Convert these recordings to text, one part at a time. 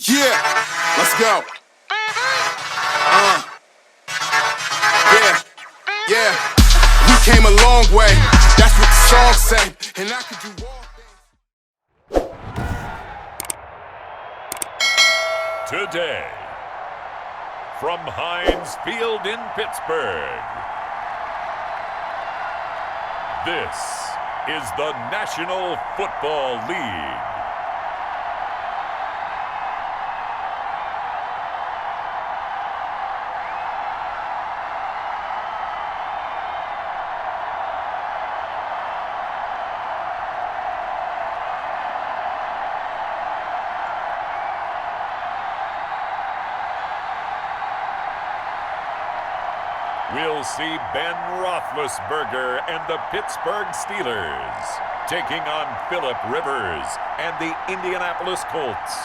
Yeah, let's go. Yeah. We came a long way. That's what the song say. And I could do all things. Today, from Heinz Field in Pittsburgh, this is the National Football League. We'll see Ben Roethlisberger and the Pittsburgh Steelers taking on Phillip Rivers and the Indianapolis Colts.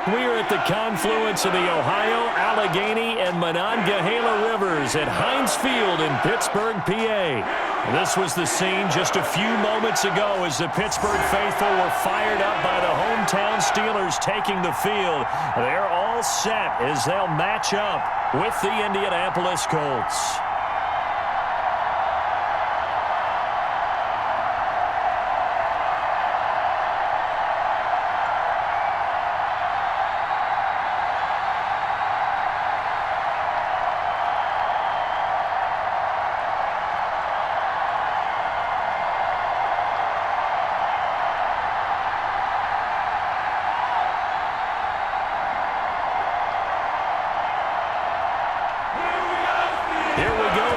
We are at the confluence of the Ohio, Allegheny, and Monongahela Rivers at Heinz Field in Pittsburgh, PA. This was the scene just a few moments ago as the Pittsburgh faithful were fired up by the hometown Steelers taking the field. They're all set as they'll match up with the Indianapolis Colts.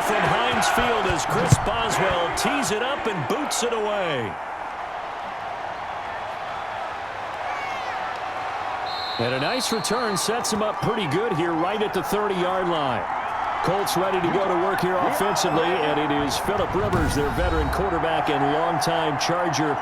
From Heinz Field as Chris Boswell tees it up and boots it away. And a nice return sets him up pretty good here right at the 30-yard line. Colts ready to go to work here offensively, and it is Phillip Rivers, their veteran quarterback and longtime Charger,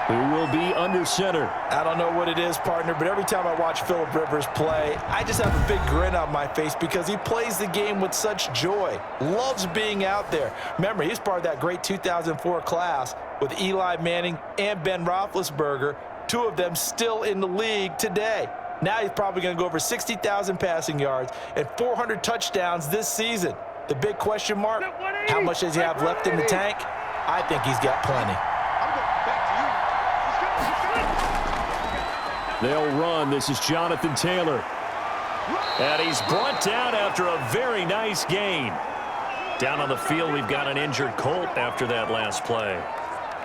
who will be under center. I don't know what it is, partner, but every time I watch Phillip Rivers play, I just have a big grin on my face because he plays the game with such joy. Loves being out there. Remember, he's part of that great 2004 class with Eli Manning and Ben Roethlisberger, two of them still in the league today. Now he's probably going to go over 60,000 passing yards and 400 touchdowns this season. The big question mark, how much does he have left in the tank? I think he's got plenty. They'll run. This is Jonathan Taylor. And he's brought down after a very nice gain. Down on the field, we've got an injured Colt after that last play.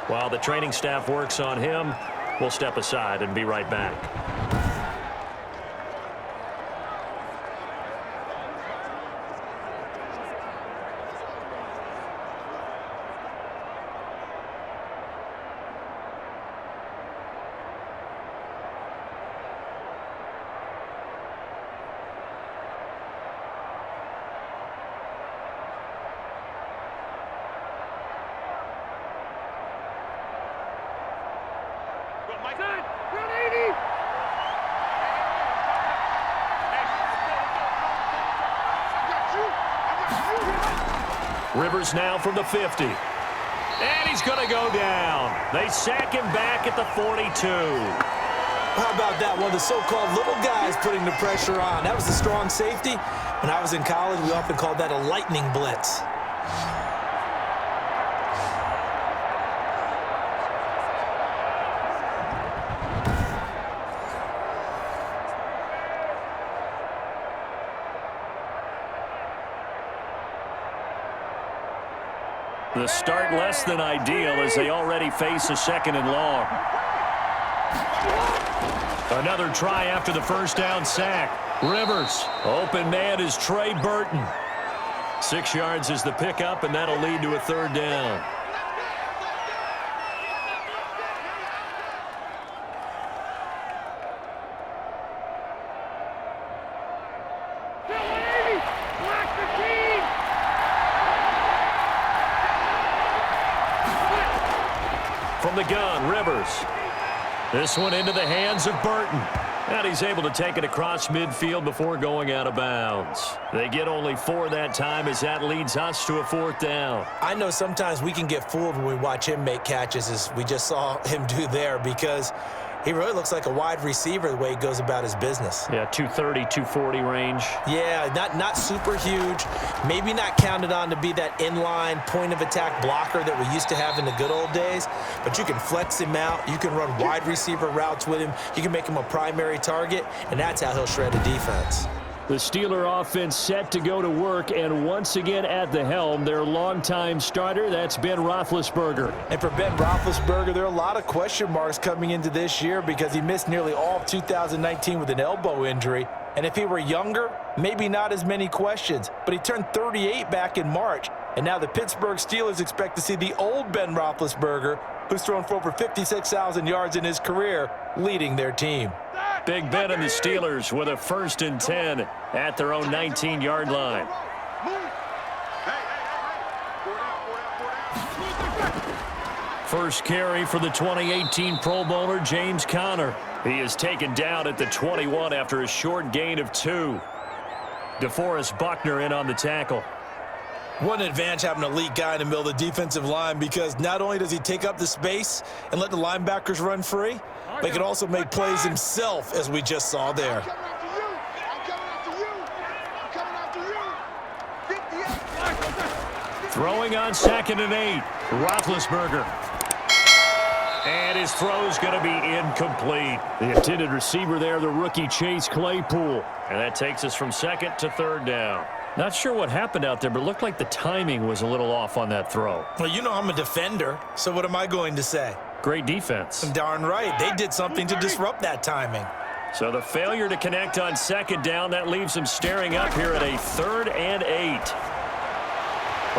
While the training staff works on him, we'll step aside and be right back. Rivers now from the 50. And he's going to go down. They sack him back at the 42. How about that? One of the so-called little guys putting the pressure on. That was a strong safety. When I was in college, we often called that a lightning blitz. The start less than ideal as they already face a 2nd and long. Another try after the first down sack. Rivers. Open man is Trey Burton. 6 yards is the pickup, and that'll lead to a 3rd down. From the gun, Rivers. This one into the hands of Burton. And he's able to take it across midfield before going out of bounds. They get only 4 that time as that leads us to a 4th down. I know sometimes we can get fooled when we watch him make catches as we just saw him do there because He really looks like a wide receiver the way he goes about his business. Yeah, 230, 240 range. Yeah, not super huge. Maybe not counted on to be that inline point-of-attack blocker that we used to have in the good old days, but you can flex him out. You can run wide receiver routes with him. You can make him a primary target, and that's how he'll shred a defense. The Steeler offense set to go to work, and once again at the helm, their longtime starter, that's Ben Roethlisberger. And for Ben Roethlisberger, there are a lot of question marks coming into this year because he missed nearly all of 2019 with an elbow injury. And if he were younger, maybe not as many questions. But he turned 38 back in March, and now the Pittsburgh Steelers expect to see the old Ben Roethlisberger, who's thrown for over 56,000 yards in his career, leading their team. Big Ben and the Steelers with a 1st and 10 at their own 19-yard line. First carry for the 2018 Pro Bowler, James Conner. He is taken down at the 21 after a short gain of 2. DeForest Buckner in on the tackle. What an advantage having an elite guy in the middle of the defensive line, because not only does he take up the space and let the linebackers run free, but he can also make plays himself, as we just saw there. Throwing on 2nd and 8, Roethlisberger. And his throw's going to be incomplete. The intended receiver there, the rookie Chase Claypool. And that takes us from 2nd to 3rd down. Not sure what happened out there, but it looked like the timing was a little off on that throw. Well, you know I'm a defender, so what am I going to say? Great defense. Darn right. They did something to disrupt that timing. So the failure to connect on 2nd down, that leaves him staring up here at a 3rd and 8.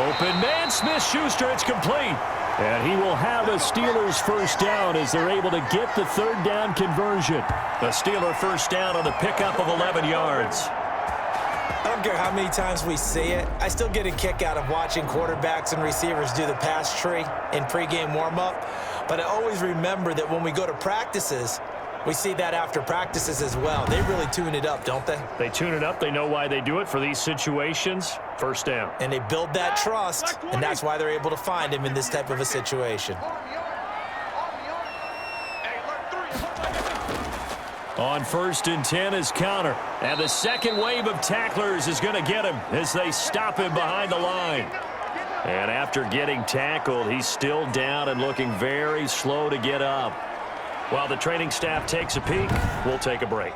Open man, Smith-Schuster, it's complete. And he will have a Steelers 1st down as they're able to get the 3rd down conversion. The Steeler 1st down on the pickup of 11 yards. I don't care how many times we see it. I still get a kick out of watching quarterbacks and receivers do the pass tree in pregame warm-up. But I always remember that when we go to practices, we see that after practices as well. They really tune it up, don't they? They tune it up. They know why they do it for these situations. 1st down. And they build that trust, and that's why they're able to find him in this type of a situation. On 1st and 10 is Conner. And the second wave of tacklers is going to get him as they stop him behind the line. And after getting tackled, he's still down and looking very slow to get up. While the training staff takes a peek, we'll take a break.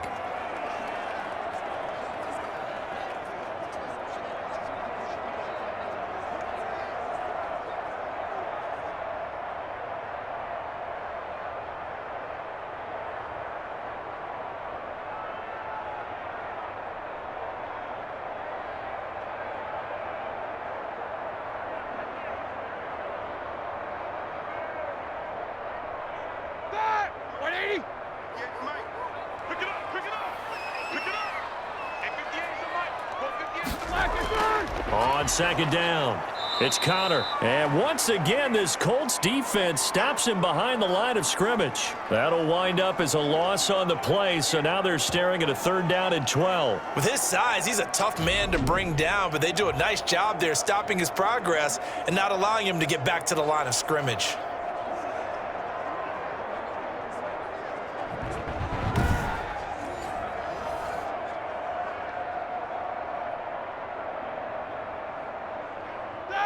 On 2nd down, it's Conner. And once again, this Colts defense stops him behind the line of scrimmage. That'll wind up as a loss on the play, so now they're staring at a 3rd down and 12. With his size, he's a tough man to bring down, but they do a nice job there stopping his progress and not allowing him to get back to the line of scrimmage.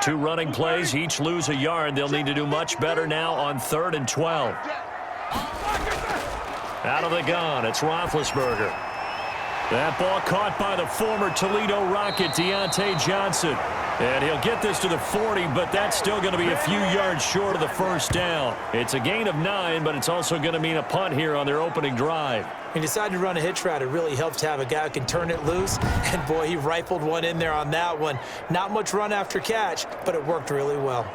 Two running plays, each lose a yard. They'll need to do much better now on 3rd and 12. Out of the gun, it's Roethlisberger. That ball caught by the former Toledo Rocket, Deontay Johnson. And he'll get this to the 40, but that's still going to be a few yards short of the 1st down. It's a gain of 9, but it's also going to mean a punt here on their opening drive. He decided to run a hitch route. It really helps to have a guy who can turn it loose. And, boy, he rifled one in there on that one. Not much run after catch, but it worked really well.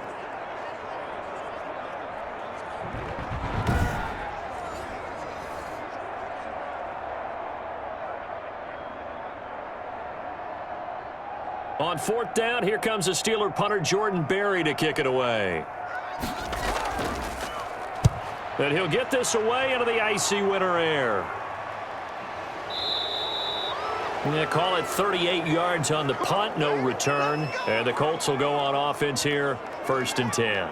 On 4th down, here comes the Steeler punter Jordan Berry to kick it away. And he'll get this away into the icy winter air. They call it 38 yards on the punt, no return. And the Colts will go on offense here, 1st and 10.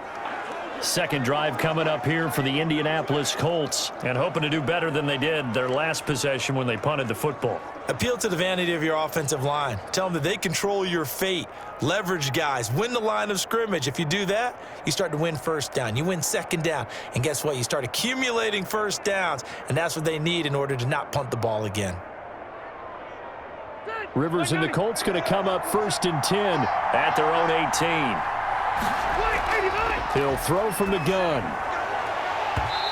Second drive coming up here for the Indianapolis Colts, and hoping to do better than they did their last possession when they punted the football. Appeal to the vanity of your offensive line. Tell them that they control your fate. Leverage guys. Win the line of scrimmage. If you do that, you start to win first down. You win second down. And guess what? You start accumulating first downs, and that's what they need in order to not punt the ball again. Rivers and the Colts going to come up 1st and 10 at their own 18. He'll throw from the gun.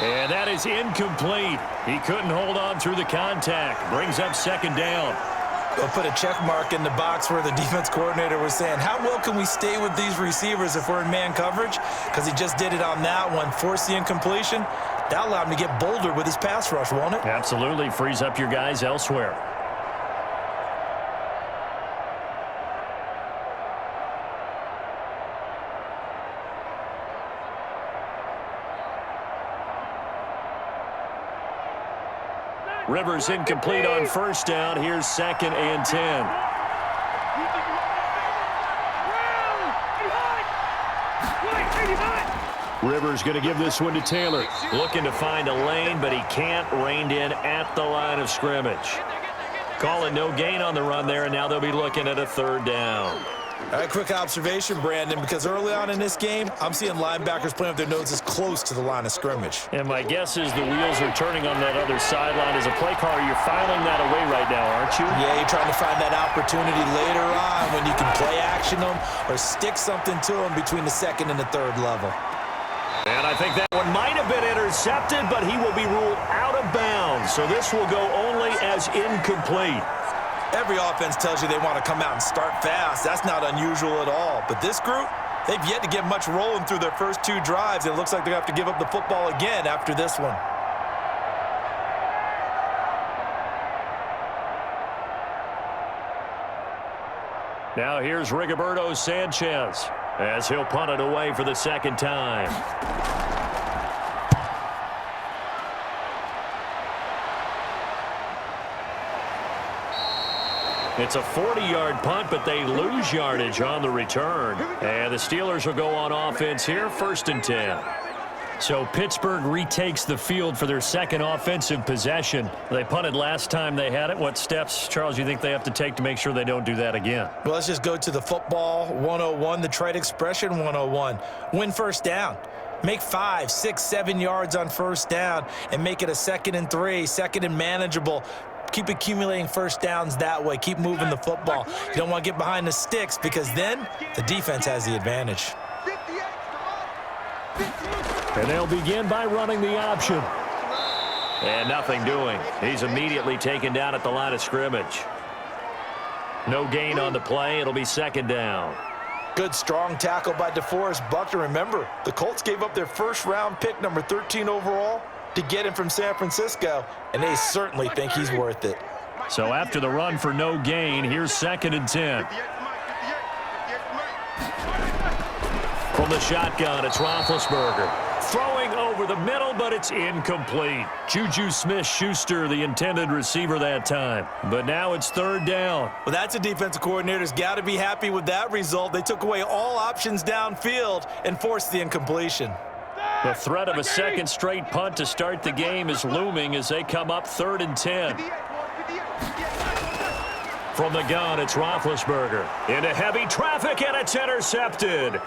And that is incomplete. He couldn't hold on through the contact. Brings up second down. We'll put a check mark in the box where the defense coordinator was saying, how well can we stay with these receivers if we're in man coverage? Because he just did it on that one. Force the incompletion. That allowed him to get bolder with his pass rush, won't it? Absolutely. Frees up your guys elsewhere. Rivers incomplete on first down. Here's 2nd and 10. Rivers going to give this one to Taylor. Looking to find a lane, but he can't. Reined in at the line of scrimmage. Calling no gain on the run there, and now they'll be looking at a 3rd down. All right, quick observation, Brandon, because early on in this game, I'm seeing linebackers playing with their noses close to the line of scrimmage. And my guess is the wheels are turning on that other sideline. As a play caller, you're filing that away right now, aren't you? Yeah, you're trying to find that opportunity later on when you can play action them or stick something to them between the 2nd and the 3rd level. And I think that one might have been intercepted, but he will be ruled out of bounds. So this will go only as incomplete. Every offense tells you they want to come out and start fast. That's not unusual at all. But this group, they've yet to get much rolling through their first 2 drives. It looks like they're going to have to give up the football again after this one. Now here's Rigoberto Sanchez as he'll punt it away for the 2nd time. It's a 40-yard punt, but they lose yardage on the return. And the Steelers will go on offense here, 1st and 10. So Pittsburgh retakes the field for their 2nd offensive possession. They punted last time they had it. What steps, Charles, you think they have to take to make sure they don't do that again? Well, let's just go to the football 101, the trade expression 101. Win first down. Make 5, 6, 7 yards on first down and make it a 2nd and 3, 2nd and manageable. Keep accumulating first downs that way. Keep moving the football. You don't want to get behind the sticks because then the defense has the advantage. And they'll begin by running the option. And nothing doing. He's immediately taken down at the line of scrimmage. No gain on the play. It'll be 2nd down. Good, strong tackle by DeForest Buckner. Remember, the Colts gave up their 1st-round pick, number 13 overall, to get him from San Francisco, and they certainly think he's worth it. So after the run for no gain, here's 2nd and 10. From the shotgun, it's Roethlisberger. Throwing over the middle, but it's incomplete. Juju Smith-Schuster, the intended receiver that time. But now it's 3rd down. Well, that's a defensive coordinator's got to be happy with that result. They took away all options downfield and forced the incompletion. The threat of a 2nd straight punt to start the game is looming as they come up 3rd and 10. From the gun, it's Roethlisberger. Into heavy traffic, and it's intercepted.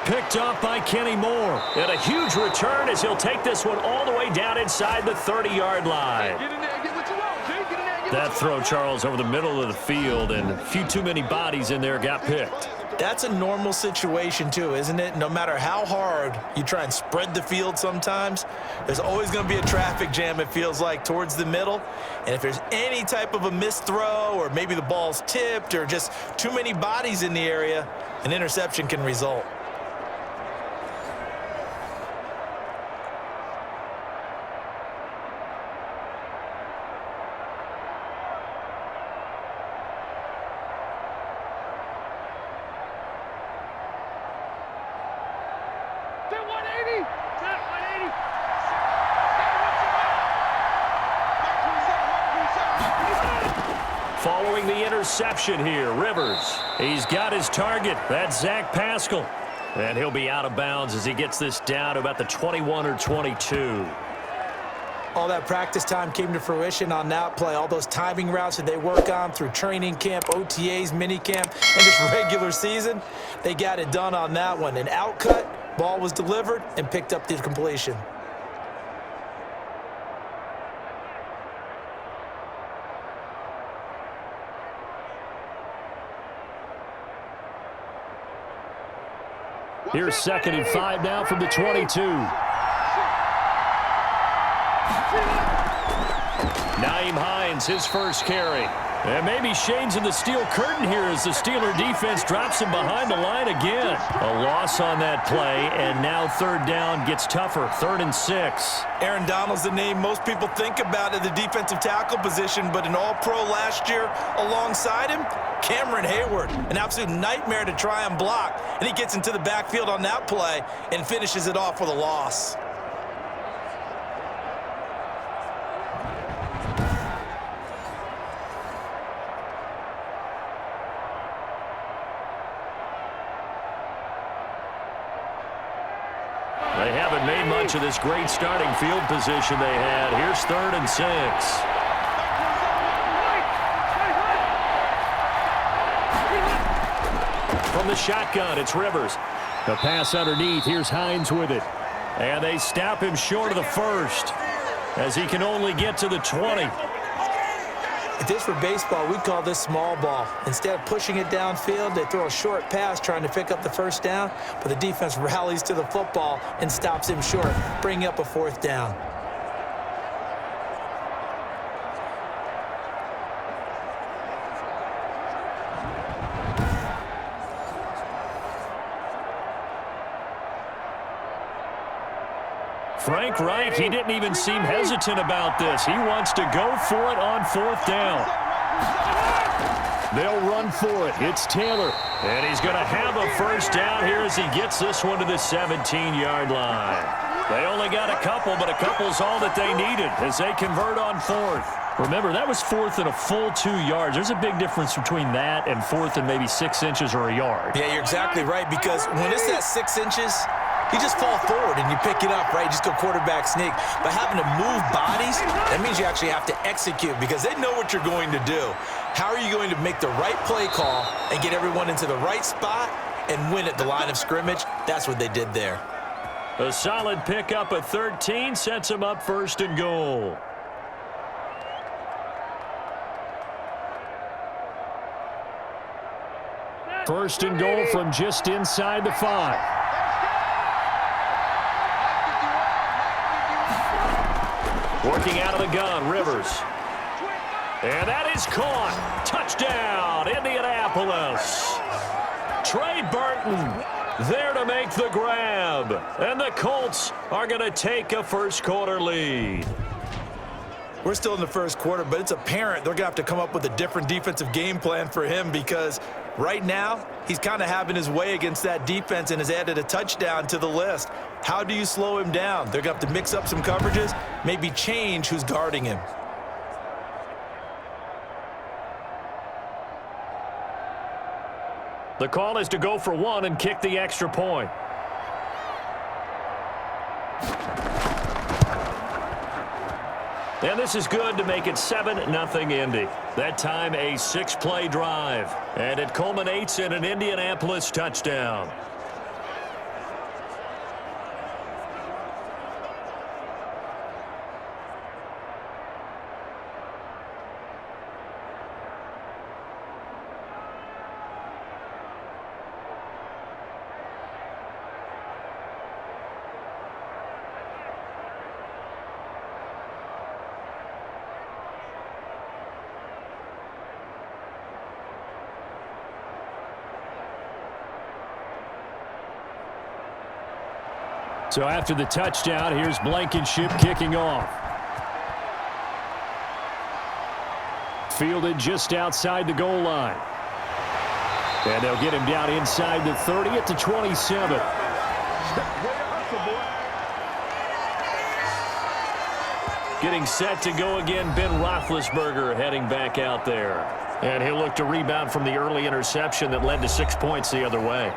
Picked off by Kenny Moore. And a huge return as he'll take this one all the way down inside the 30-yard line. That throw, Charles, over the middle of the field, and a few too many bodies in there got picked. That's a normal situation, too, isn't it? No matter how hard you try and spread the field sometimes, there's always going to be a traffic jam, it feels like, towards the middle. And if there's any type of a missed throw or maybe the ball's tipped or just too many bodies in the area, an interception can result. Following the interception here, Rivers. He's got his target. That's Zach Pascal. And he'll be out of bounds as he gets this down to about the 21 or 22. All that practice time came to fruition on that play. All those timing routes that they work on through training camp, OTAs, minicamp, and just regular season, they got it done on that one. An outcut, ball was delivered, and picked up the completion. Here's 2nd and 5 now from the 22. Nyheim Hines, his first carry. And maybe Shane's in the steel curtain here as the Steeler defense drops him behind the line again. A loss on that play, and now 3rd down gets tougher. 3rd and 6. Aaron Donald's the name most people think about at the defensive tackle position, but an all-pro last year alongside him, Cameron Hayward, an absolute nightmare to try and block. And he gets into the backfield on that play and finishes it off with a loss. They haven't made much of this great starting field position they had. Here's 3rd and 6. From the shotgun, it's Rivers. The pass underneath. Here's Hines with it. And they stop him short of the 1st as he can only get to the 20. If this were baseball, we'd call this small ball. Instead of pushing it downfield, they throw a short pass trying to pick up the 1st down, but the defense rallies to the football and stops him short, bringing up a 4th down. Frank Reich, he didn't even seem hesitant about this. He wants to go for it on 4th down. They'll run for it. It's Taylor. And he's going to have a 1st down here as he gets this one to the 17-yard line. They only got a couple, but a couple's all that they needed as they convert on 4th. Remember, that was 4th and a full 2 yards. There's a big difference between that and 4th and maybe 6 inches or a yard. Yeah, you're exactly right, because when it's that 6 inches, you just fall forward and you pick it up, right? You just go quarterback sneak. But having to move bodies, that means you actually have to execute because they know what you're going to do. How are you going to make the right play call and get everyone into the right spot and win at the line of scrimmage? That's what they did there. A solid pickup at 13 sets him up 1st and goal. First and goal from just inside the 5. Working out of the gun, Rivers. And that is caught. Touchdown, Indianapolis. Trey Burton there to make the grab. And the Colts are going to take a 1st quarter lead. We're still in the 1st quarter, but it's apparent they're going to have to come up with a different defensive game plan for him because right now he's kind of having his way against that defense and has added a touchdown to the list. How do you slow him down? They're going to have to mix up some coverages, maybe change who's guarding him. The call is to go for 1 and kick the extra point. And this is good to make it 7-0 Indy. That time a 6-play drive. And it culminates in an Indianapolis touchdown. So after the touchdown, here's Blankenship kicking off. Fielded just outside the goal line. And they'll get him down inside the 30 at the 27. Getting set to go again, Ben Roethlisberger heading back out there. And he'll look to rebound from the early interception that led to 6 points the other way.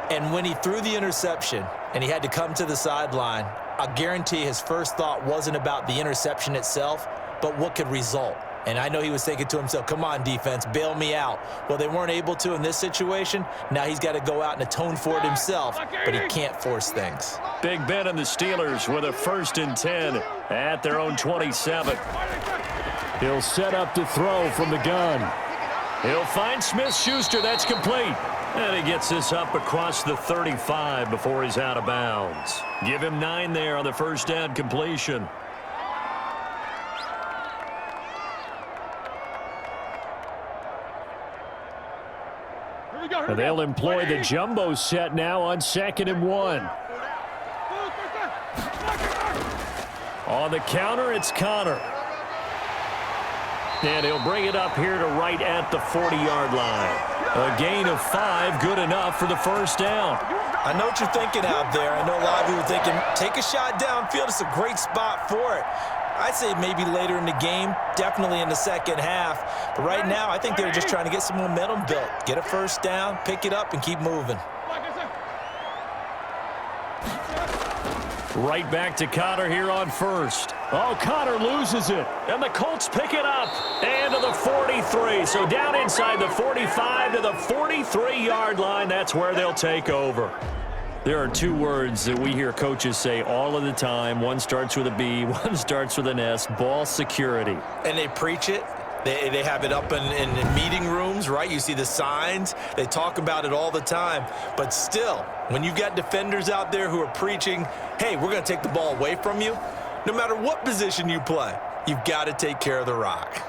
And when he threw the interception and he had to come to the sideline, I guarantee his first thought wasn't about the interception itself, but what could result. And I know he was thinking to himself, come on, defense, bail me out. Well, they weren't able to in this situation. Now he's got to go out and atone for it himself, but he can't force things. Big Ben and the Steelers with a 1st and 10 at their own 27. He'll set up to throw from the gun. He'll find Smith-Schuster. That's complete. And he gets this up across the 35 before he's out of bounds. Give him 9 there on the first down completion. And they'll employ the jumbo set now on 2nd and 1. On the counter, it's Connor. And he'll bring it up here to right at the 40-yard line. A gain of 5, good enough for the first down. I know what you're thinking out there. I know a lot of you are thinking, take a shot downfield. It's a great spot for it. I'd say maybe later in the game, definitely in the second half. But right now, I think they're just trying to get some momentum built. Get a first down, pick it up, and keep moving. Right back to Connor here on 1st. Oh, Connor loses it. And the Colts pick it up. And to the 43. So down inside the 45 to the 43-yard line. That's where they'll take over. There are 2 words that we hear coaches say all of the time. One starts with a B, one starts with an S. Ball security. And they preach it. They have it up in meeting rooms, right? You see the signs. They talk about it all the time. But still, when you've got defenders out there who are preaching, hey, we're going to take the ball away from you, no matter what position you play, you've got to take care of the rock.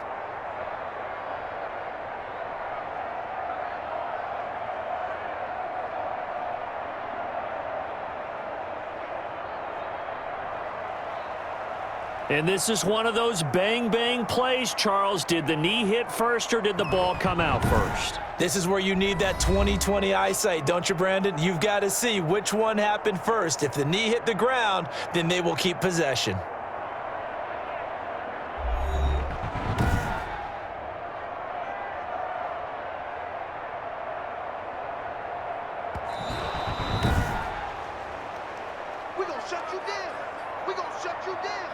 And this is one of those bang-bang plays, Charles. Did the knee hit first or did the ball come out first? This is where you need that 20/20 eyesight, don't you, Brandon? You've got to see which one happened first. If the knee hit the ground, then they will keep possession. We're going to shut you down. We're going to shut you down.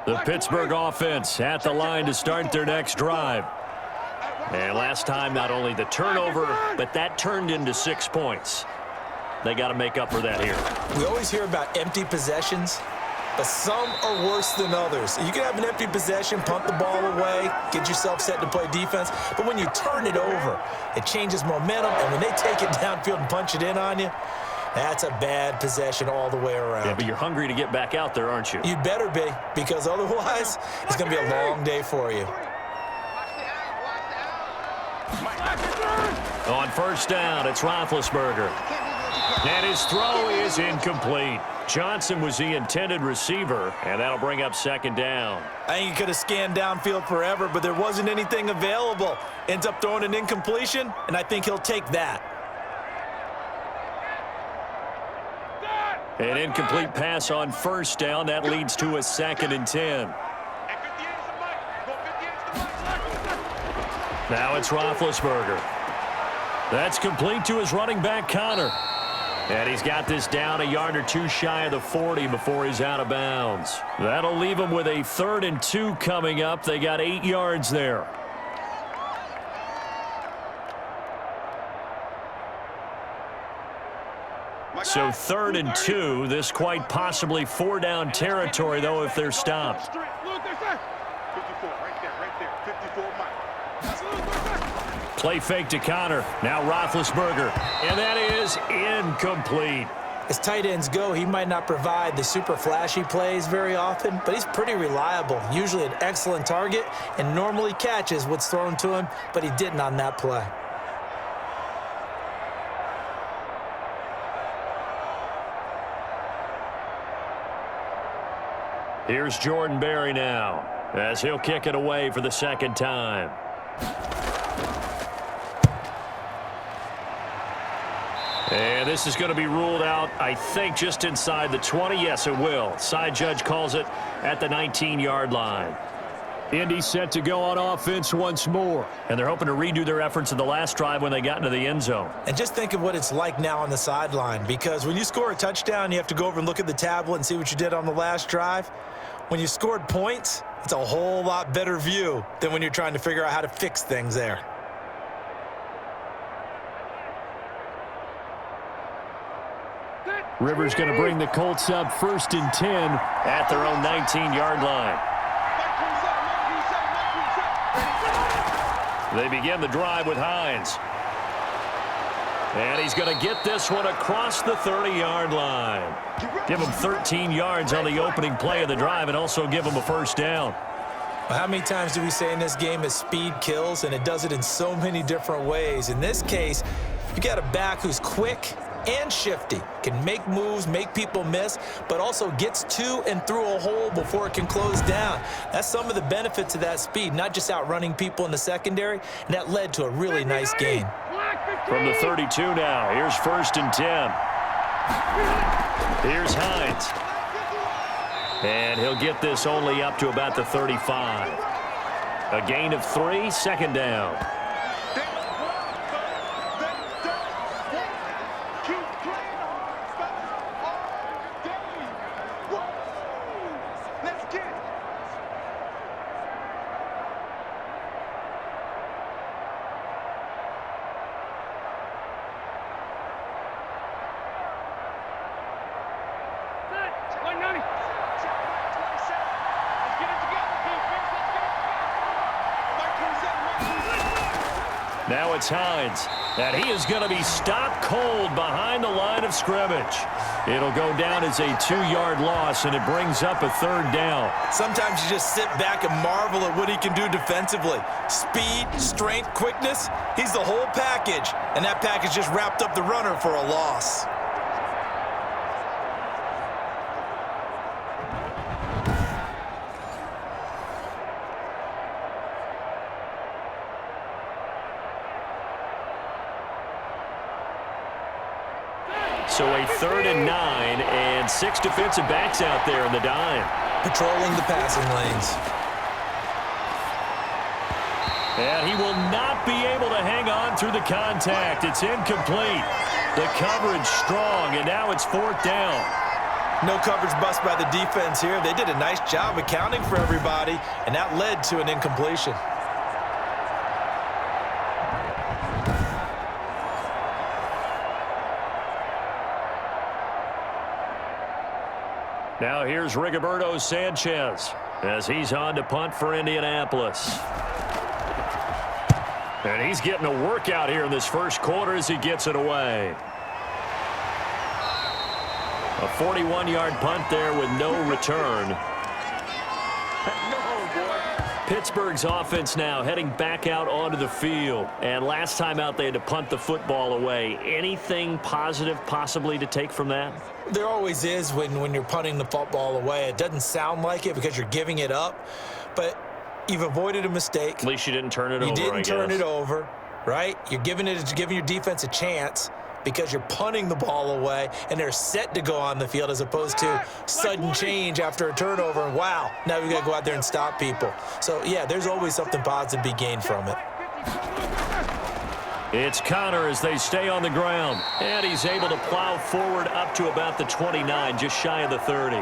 The Pittsburgh offense at the line to start their next drive. And last time, not only the turnover, but that turned into 6 points. They got to make up for that here. We always hear about empty possessions, but some are worse than others. You can have an empty possession, pump the ball away, get yourself set to play defense, but when you turn it over, it changes momentum, and when they take it downfield and punch it in on you, that's a bad possession all the way around. Yeah, but you're hungry to get back out there, aren't you? You'd better be, because otherwise, it's going to be a long day for you. On first down, it's Roethlisberger. And his throw is incomplete. Johnson was the intended receiver, and that'll bring up 2nd down. I think he could have scanned downfield forever, but there wasn't anything available. Ends up throwing an incompletion, and I think he'll take that. An incomplete pass on first down. That leads to a 2nd and 10. Now it's Roethlisberger. That's complete to his running back, Connor. And he's got this down a yard or 2 shy of the 40 before he's out of bounds. That'll leave him with a 3rd and 2 coming up. They got 8 yards there. So 3rd and 2, this quite possibly 4-down territory, though, if they're stopped. Play fake to Connor. Now Roethlisberger. And that is incomplete. As tight ends go, he might not provide the super flashy plays very often, but he's pretty reliable. Usually an excellent target and normally catches what's thrown to him, but he didn't on that play. Here's Jordan Berry now, as he'll kick it away for the 2nd time. And this this is going to be ruled out, I think, just inside the 20. Yes, it will. Side judge calls it at the 19-yard line. Indy set to go on offense once more. And they're hoping to redo their efforts in the last drive when they got into the end zone. And just think of what it's like now on the sideline, because when you score a touchdown, you have to go over and look at the tablet and see what you did on the last drive. When you scored points, it's a whole lot better view than when you're trying to figure out how to fix things there. Rivers going to bring the Colts up 1st and 10 at their own 19-yard line. They begin the drive with Hines. And he's going to get this one across the 30-yard line. Give him 13 yards on the opening play of the drive and also give him a first down. Well, how many times do we say in this game that speed kills, and it does it in so many different ways? In this case, you got a back who's quick and shifty, can make moves, make people miss, but also gets to and through a hole before it can close down. That's some of the benefits of that speed, not just outrunning people in the secondary, and that led to a really nice gain. From the 32 now, here's 1st and 10. Here's Hines. And he'll get this only up to about the 35. A gain of 3, 2nd down. Now it's Hines, and he is going to be stopped cold behind the line of scrimmage. It'll go down as a 2-yard loss, and it brings up a 3rd down. Sometimes you just sit back and marvel at what he can do defensively. Speed, strength, quickness, he's the whole package, and that package just wrapped up the runner for a loss. So a 3rd and 9, and 6 defensive backs out there in the dime. Patrolling the passing lanes. And he will not be able to hang on through the contact. It's incomplete. The coverage strong, and now it's 4th down. No coverage bust by the defense here. They did a nice job accounting for everybody, and that led to an incompletion. Now here's Rigoberto Sanchez as he's on to punt for Indianapolis. And he's getting a workout here in this first quarter as he gets it away. A 41-yard punt there with no return. Pittsburgh's offense now heading back out onto the field. And last time out, they had to punt the football away. Anything positive possibly to take from that? There always is when you're punting the football away. It doesn't sound like it because you're giving it up, but you've avoided a mistake. At least you didn't turn it over, You didn't turn it over, right? You're giving your defense a chance because you're punting the ball away, and they're set to go on the field as opposed to sudden change after a turnover, and wow, now we got to go out there and stop people. So, yeah, there's always something positive to be gained from it. It's Connor as they stay on the ground, and he's able to plow forward up to about the 29, just shy of the 30.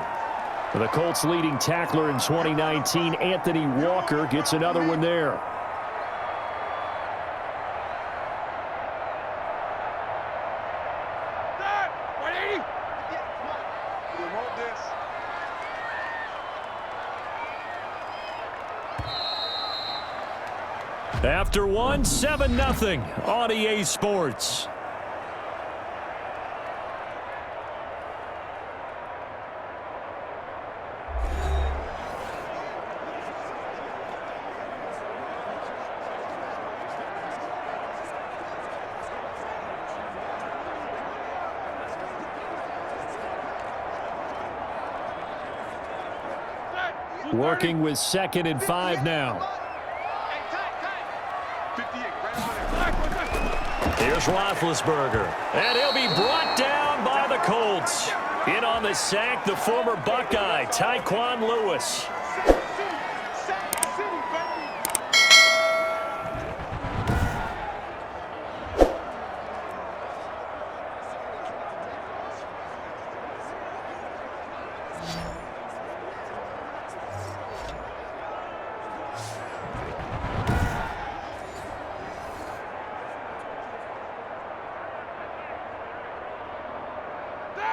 The Colts' leading tackler in 2019, Anthony Walker, gets another one there. After one, 7-0 on EA Sports. Working with 2nd and 5 now. Here's Roethlisberger, and he'll be brought down by the Colts. In on the sack, the former Buckeye, Tyquan Lewis.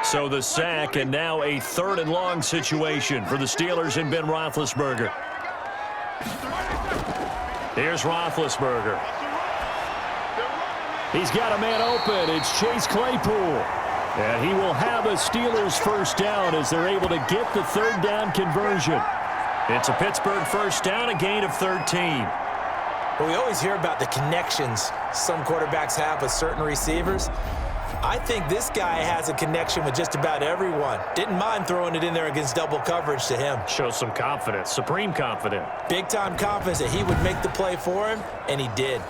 So the sack, and now a 3rd and long situation for the Steelers and Ben Roethlisberger. Here's Roethlisberger. He's got a man open. It's Chase Claypool. And he will have a Steelers first down as they're able to get the 3rd down conversion. It's a Pittsburgh first down, a gain of 13. Well, we always hear about the connections some quarterbacks have with certain receivers. I think this guy has a connection with just about everyone. Didn't mind throwing it in there against double coverage to him. Shows some confidence, supreme confidence. Big-time confidence that he would make the play for him, and he did.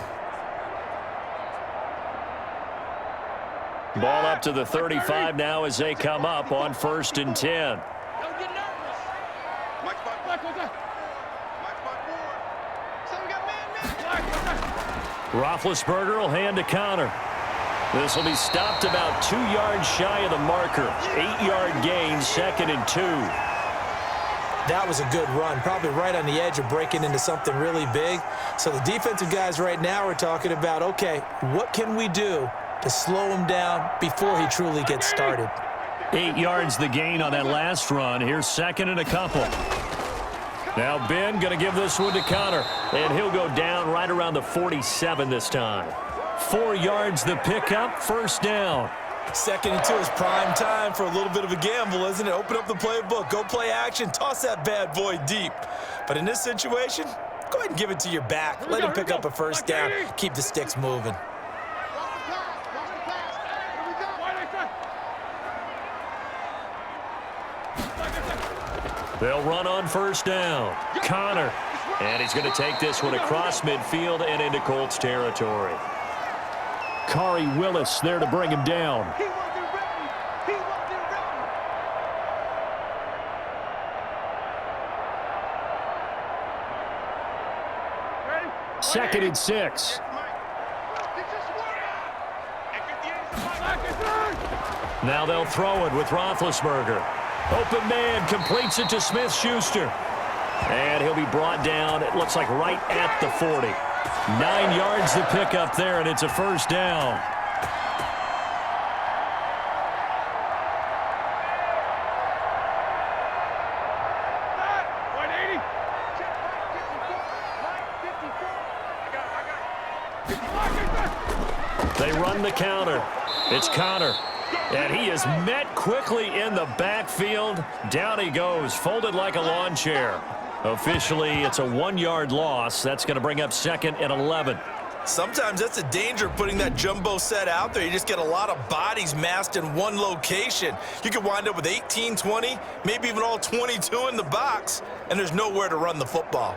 Ball up to the 35 now as they come up on 1st and 10. Don't get nervous. Mike spot. Mike spot forward. Some got man. Roethlisberger will hand to Connor. This will be stopped about 2 yards shy of the marker. 8-yard gain, 2nd and 2. That was a good run, probably right on the edge of breaking into something really big. So the defensive guys right now are talking about, okay, what can we do to slow him down before he truly gets started? 8 yards the gain on that last run. Here's 2nd and a couple. Now Ben going to give this one to Connor, and he'll go down right around the 47 this time. 4 yards the pickup, first down. 2nd and 2 is prime time for a little bit of a gamble, isn't it? Open up the playbook, go play action, toss that bad boy deep. But in this situation, go ahead and give it to your back. Let him pick up a first down, keep the sticks moving. They'll run on first down. Connor, and he's going to take this one across midfield and into Colts territory. Kari Willis there to bring him down. He wasn't ready. He wasn't ready. 2nd and 6. Now they'll throw it with Roethlisberger. Open man completes it to Smith-Schuster. And he'll be brought down, it looks like right at the 40. 9 yards to pick up there, and it's a first down. They run the counter. It's Connor. And he is met quickly in the backfield. Down he goes, folded like a lawn chair. Officially, it's a 1-yard loss. That's going to bring up 2nd and 11. Sometimes that's the danger of putting that jumbo set out there. You just get a lot of bodies massed in one location. You could wind up with 18, 20, maybe even all 22 in the box, and there's nowhere to run the football.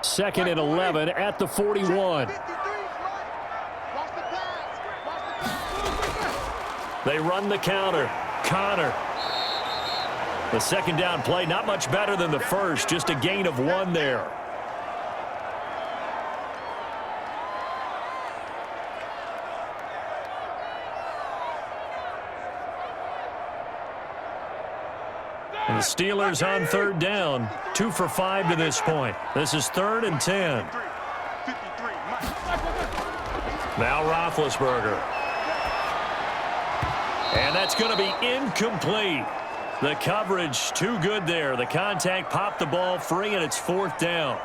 Second and 11 at the 41. They run the counter. Connor. The second down play, not much better than the first, just a gain of 1 there. And the Steelers on 3rd down, 2 for 5 to this point. This is 3rd and 10. Now Roethlisberger. And that's going to be incomplete. The coverage too good there. The contact popped the ball free, and it's 4th down.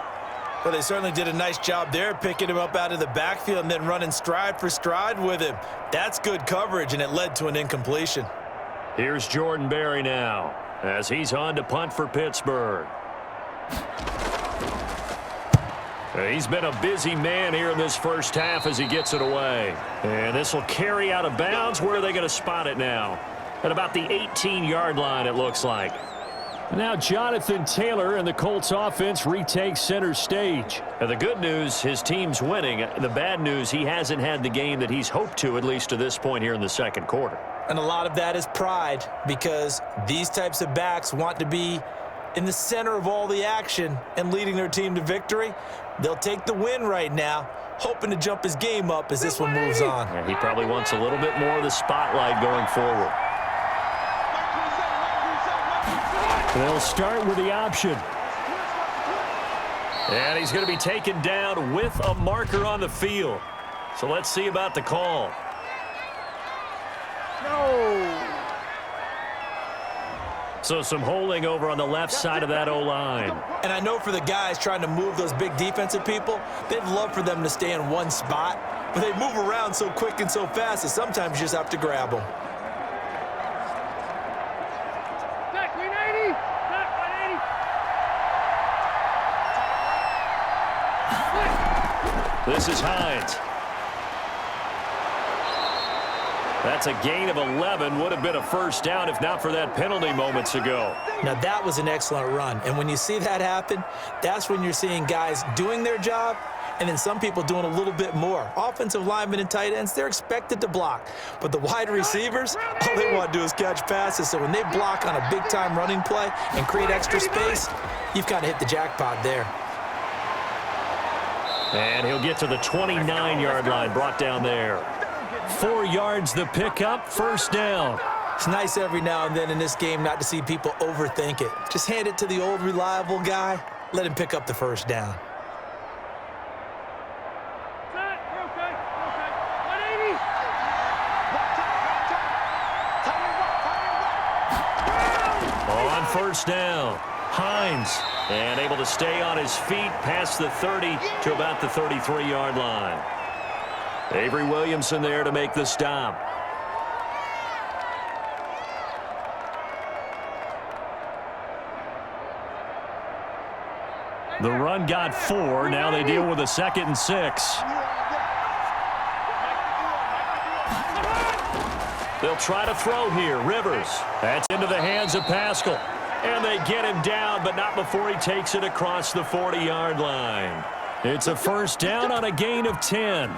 Well, they certainly did a nice job there, picking him up out of the backfield and then running stride for stride with him. That's good coverage, and it led to an incompletion. Here's Jordan Berry now, as he's on to punt for Pittsburgh. He's been a busy man here in this first half as he gets it away. And this will carry out of bounds. Where are they going to spot it now? At about the 18-yard line, it looks like. Now Jonathan Taylor and the Colts offense retake center stage. Now the good news, his team's winning. The bad news, he hasn't had the game that he's hoped to, at least to this point here in the second quarter. And a lot of that is pride, because these types of backs want to be in the center of all the action and leading their team to victory. They'll take the win right now, hoping to jump his game up as this one moves on. Yeah, he probably wants a little bit more of the spotlight going forward. They'll start with the option. And he's going to be taken down with a marker on the field. So let's see about the call. No. So some holding over on the left side of that O-line. And I know for the guys trying to move those big defensive people, they'd love for them to stay in one spot, but they move around so quick and so fast that sometimes you just have to grab them. Back 180. Back 180. This is Hines. That's a gain of 11. Would have been a first down if not for that penalty moments ago. Now, that was an excellent run. And when you see that happen, that's when you're seeing guys doing their job and then some people doing a little bit more. Offensive linemen and tight ends, they're expected to block. But the wide receivers, all they want to do is catch passes. So when they block on a big-time running play and create extra space, you've kind of hit the jackpot there. And he'll get to the 29-yard line, brought down there. 4 yards the pickup, first down. It's nice every now and then in this game not to see people overthink it. Just hand it to the old reliable guy, let him pick up the first down. Set. You're okay. You're okay. 180. On first down, Hines. And able to stay on his feet past the 30 to about the 33-yard line. Avery Williamson there to make the stop. The run got 4. Now they deal with a 2nd and 6. They'll try to throw here. Rivers. That's into the hands of Pascal. And they get him down, but not before he takes it across the 40-yard line. It's a first down on a gain of 10.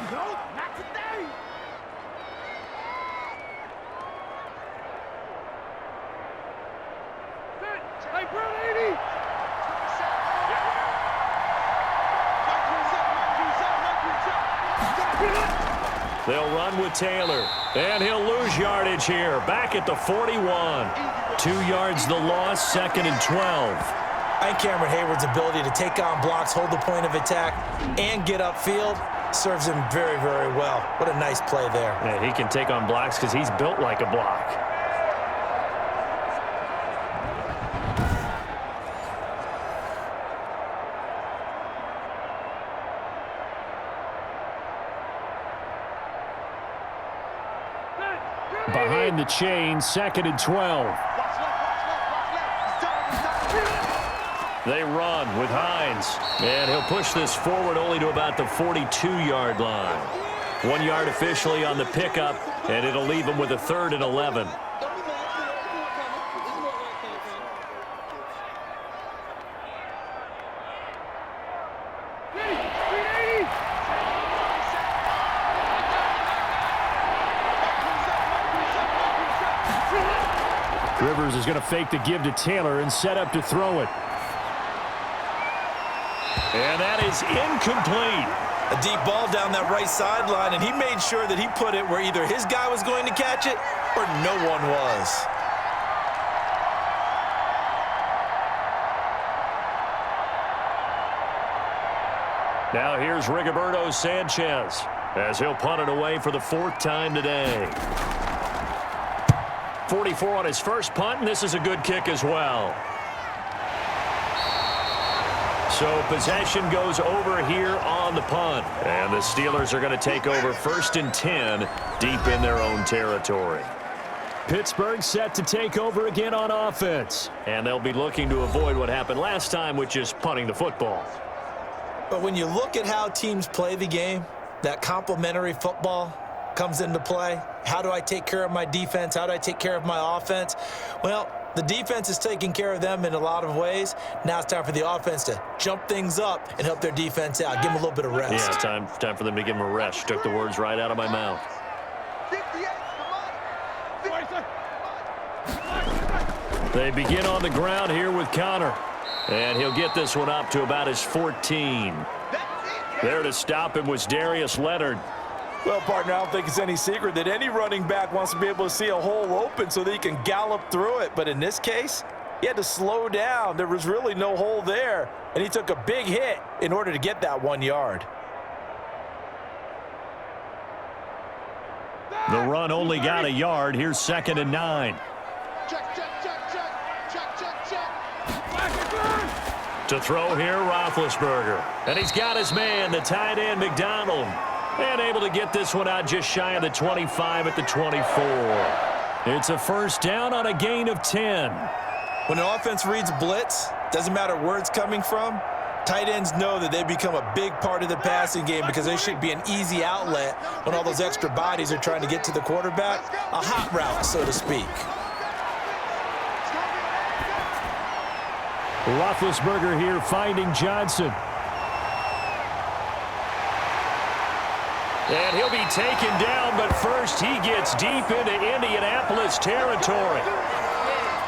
They'll run with Taylor, and he'll lose yardage here. Back at the 41. 2 yards the loss, 2nd and 12. I think Cameron Hayward's ability to take on blocks, hold the point of attack, and get upfield serves him very, very well. What a nice play there. Yeah, he can take on blocks because he's built like a block. Behind the chain, 2nd and 12. They run with Hines, and he'll push this forward only to about the 42-yard line. 1 yard officially on the pickup, and it'll leave him with a 3rd and 11. Rivers is going to fake the give to Taylor and set up to throw it. And that is incomplete. A deep ball down that right sideline, and he made sure that he put it where either his guy was going to catch it or no one was. Now here's Rigoberto Sanchez as he'll punt it away for the 4th time today. 44 on his first punt, and this is a good kick as well. So possession goes over here on the punt. And the Steelers are going to take over 1st and 10 deep in their own territory. Pittsburgh set to take over again on offense. And they'll be looking to avoid what happened last time, which is punting the football. But when you look at how teams play the game, that complementary football comes into play. How do I take care of my defense? How do I take care of my offense? Well, The defense is taking care of them in a lot of ways. Now it's time for the offense to jump things up and help their defense out. Give them a little bit of rest. Yeah, time for them to give them a rest. Took the words right out of my mouth. 58 They begin on the ground here with Connor. And he'll get this one up to about his 14. There to stop him was Darius Leonard. Well, partner, I don't think it's any secret that any running back wants to be able to see a hole open so that he can gallop through it. But in this case, he had to slow down. There was really no hole there, and he took a big hit in order to get that 1 yard. The run only got a yard. Here's 2nd and 9. To throw here, Roethlisberger. And he's got his man, the tight end, McDonald. And able to get this one out just shy of the 25 at the 24. It's a first down on a gain of 10. When an offense reads blitz, doesn't matter where it's coming from, tight ends know that they become a big part of the passing game because they should be an easy outlet when all those extra bodies are trying to get to the quarterback. A hot route, so to speak. Roethlisberger here finding Johnson. And he'll be taken down, but first he gets deep into Indianapolis territory.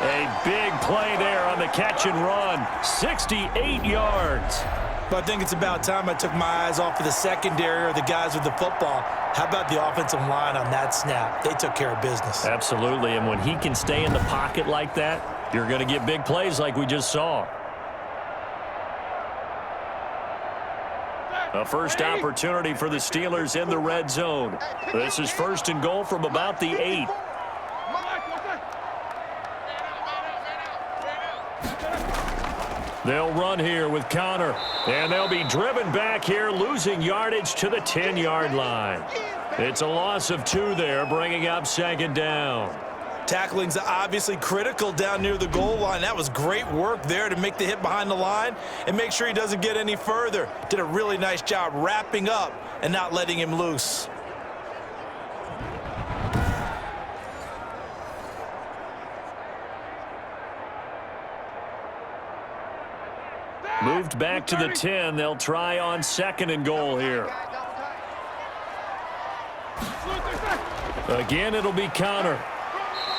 A big play there on the catch and run. 68 yards. But I think it's about time I took my eyes off of the secondary or the guys with the football. How about the offensive line on that snap? They took care of business. Absolutely, and when he can stay in the pocket like that, you're going to get big plays like we just saw. A first opportunity for the Steelers in the red zone. This is 1st and goal from about the 8. They'll run here with Connor, and they'll be driven back here, losing yardage to the 10-yard line. It's a loss of 2 there, bringing up 2nd down. Tackling's obviously critical down near the goal line. That was great work there to make the hit behind the line and make sure he doesn't get any further. Did a really nice job wrapping up and not letting him loose. Moved back to the 10. They'll try on 2nd and goal here. Again, it'll be Connor.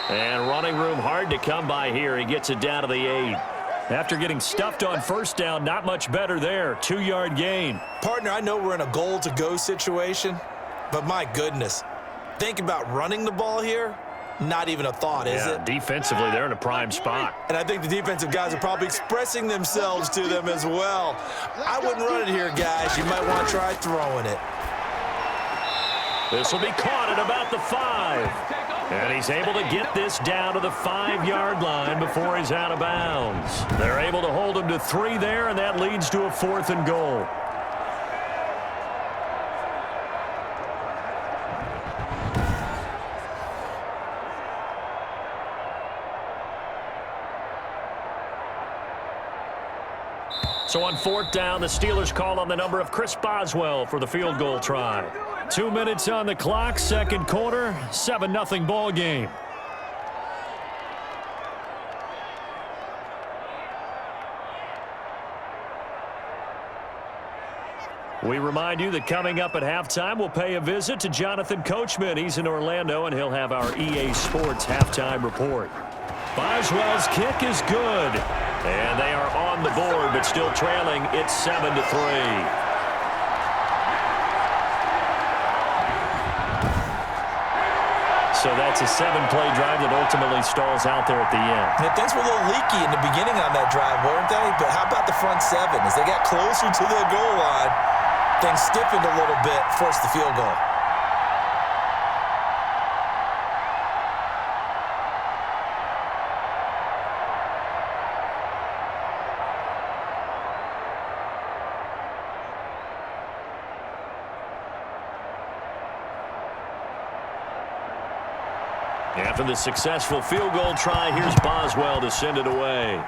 And running room hard to come by here. He gets it down to the 8. After getting stuffed on first down, not much better there. 2-yard gain. Partner, I know we're in a goal-to-go situation, but my goodness, think about running the ball here. Not even a thought, is it? Defensively, they're in a prime spot. And I think the defensive guys are probably expressing themselves to them as well. I wouldn't run it here, guys. You might want to try throwing it. This will be caught at about the 5. And he's able to get this down to the 5-yard line before he's out of bounds. They're able to hold him to 3 there, and that leads to a 4th and goal. So on 4th down, the Steelers call on the number of Chris Boswell for the field goal try. 2 minutes on the clock, 2nd quarter, 7-0 ball game. We remind you that coming up at halftime, we'll pay a visit to Jonathan Coachman. He's in Orlando, and he'll have our EA Sports halftime report. Boswell's kick is good. And they are on the board, but still trailing. It's 7-3. So that's a 7-play drive that ultimately stalls out there at the end. Yeah, things were a little leaky in the beginning on that drive, weren't they? But how about the front 7? As they got closer to the goal line, things stiffened a little bit, forced the field goal. After the successful field goal try, here's Boswell to send it away.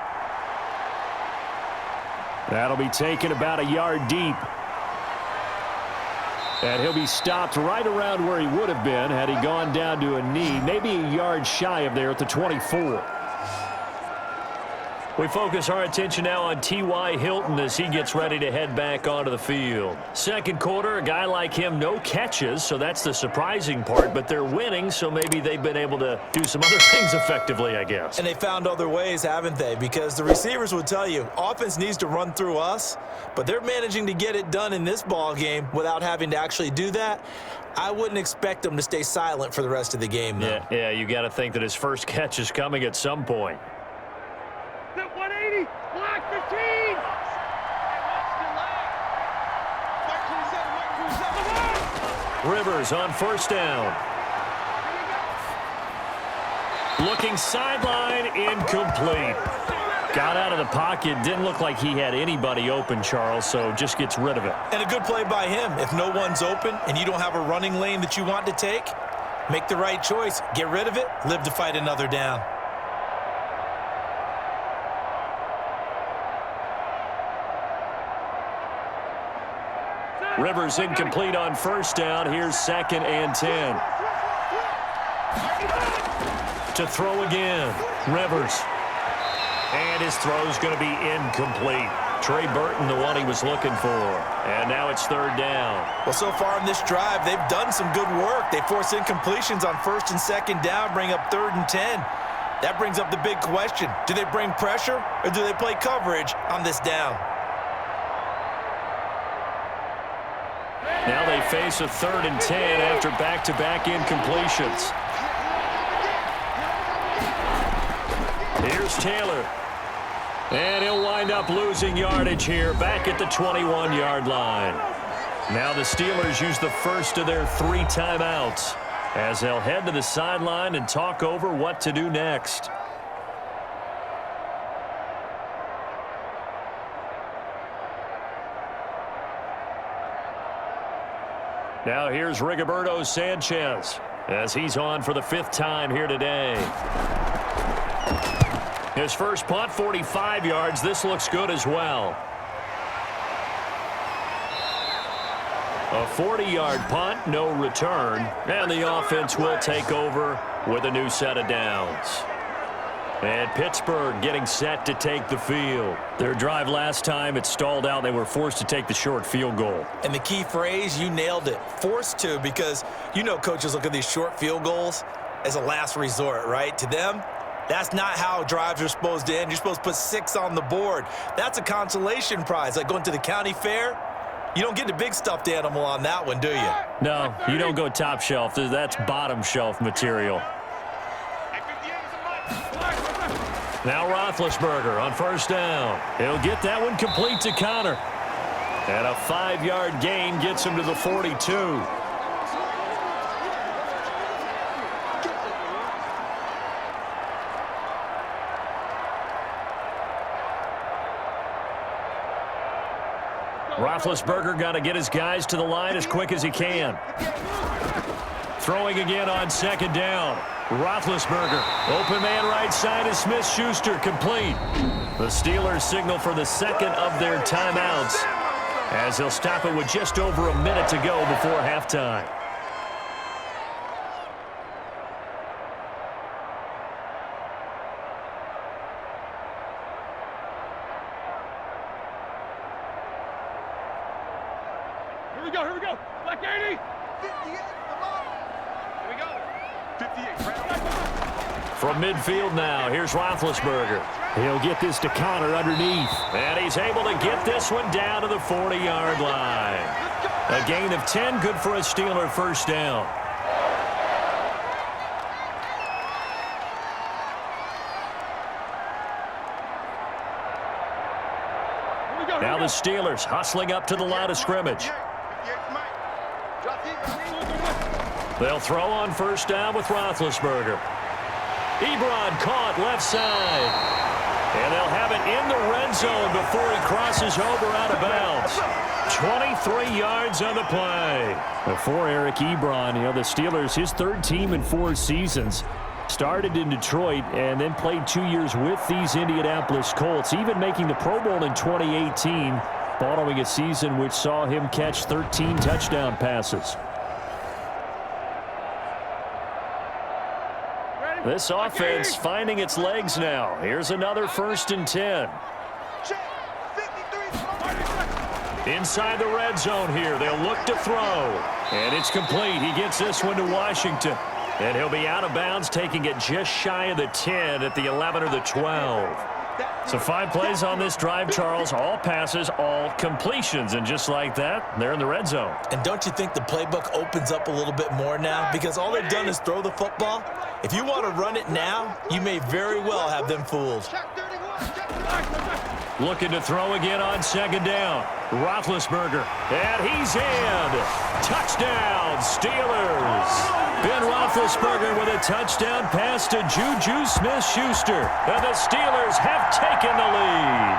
That'll be taken about a yard deep. And he'll be stopped right around where he would have been had he gone down to a knee, maybe a yard shy of there at the 24. We focus our attention now on T.Y. Hilton as he gets ready to head back onto the field. Second quarter, a guy like him, no catches, so that's the surprising part, but they're winning, so maybe they've been able to do some other things effectively, I guess. And they found other ways, haven't they? Because the receivers will tell you, offense needs to run through us, but they're managing to get it done in this ball game without having to actually do that. I wouldn't expect them to stay silent for the rest of the game, though. Yeah, you got to think that his first catch is coming at some point. 180, block 15. Rivers on first down. Looking sideline, incomplete. Got out of the pocket, didn't look like he had anybody open, Charles, so just gets rid of it. And a good play by him. If no one's open and you don't have a running lane that you want to take, make the right choice. Get rid of it, live to fight another down. Rivers incomplete on first down. Here's 2nd and 10. To throw again, Rivers. And his throw's going to be incomplete. Trey Burton, the one he was looking for. And now it's 3rd down. Well, so far in this drive, they've done some good work. They force incompletions on 1st and 2nd down, bring up 3rd and 10. That brings up the big question. Do they bring pressure or do they play coverage on this down? Now they face a 3rd and 10 after back-to-back incompletions. Here's Taylor. And he'll wind up losing yardage here back at the 21-yard line. Now the Steelers use the first of their 3 timeouts as they'll head to the sideline and talk over what to do next. Now here's Rigoberto Sanchez as he's on for the 5th time here today. His first punt, 45 yards. This looks good as well. A 40-yard punt, no return, and the offense will take over with a new set of downs. And Pittsburgh getting set to take the field. Their drive last time, it stalled out. They were forced to take the short field goal. And the key phrase, you nailed it, forced to, because you know coaches look at these short field goals as a last resort, right? To them, that's not how drives are supposed to end. You're supposed to put 6 on the board. That's a consolation prize, like going to the county fair. You don't get the big stuffed animal on that one, do you? No, you don't go top shelf. That's bottom shelf material. Now Roethlisberger on first down. He'll get that one complete to Connor. And a 5-yard gain gets him to the 42. Roethlisberger got to get his guys to the line as quick as he can. Throwing again on 2nd down. Roethlisberger. Open man right side is Smith-Schuster, complete. The Steelers signal for the 2nd of their timeouts as they'll stop it with just over a minute to go before halftime. Here we go. Black 80. 58, come on. Here we go. 58. From midfield now, here's Roethlisberger. He'll get this to Connor underneath. And he's able to get this one down to the 40-yard line. A gain of 10, good for a Steeler first down. Now the Steelers hustling up to the line of scrimmage. They'll throw on first down with Roethlisberger. Ebron caught left side. And they'll have it in the red zone before he crosses over out of bounds. 23 yards on the play. For Eric Ebron, the Steelers, his 3rd team in 4 seasons. Started in Detroit and then played 2 years with these Indianapolis Colts, even making the Pro Bowl in 2018, following a season which saw him catch 13 touchdown passes. Ready? This offense finding its legs now. Here's another 1st and 10. Inside the red zone here. They'll look to throw. And it's complete. He gets this one to Washington. And he'll be out of bounds, taking it just shy of the 10 at the 11 or the 12. So 5 plays on this drive, Charles. All passes, all completions. And just like that, they're in the red zone. And don't you think the playbook opens up a little bit more now? Because all they've done is throw the football. If you want to run it now, you may very well have them fooled. Looking to throw again on 2nd down. Roethlisberger. And he's in. Touchdown, Steelers. Ben Roethlisberger with a touchdown pass to Juju Smith-Schuster. And the Steelers have taken the lead.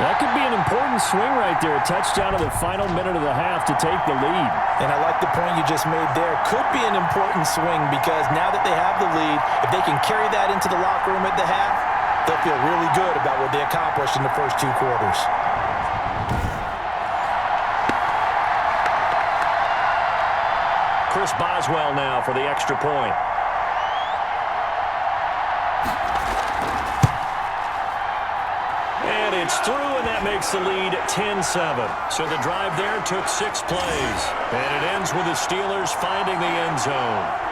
That could be an important swing right there. A touchdown in the final minute of the half to take the lead. And I like the point you just made there. Could be an important swing because now that they have the lead, if they can carry that into the locker room at the half, they'll feel really good about what they accomplished in the first 2 quarters. Chris Boswell now for the extra point. And it's through, and that makes the lead 10-7. So the drive there took 6 plays. And it ends with the Steelers finding the end zone.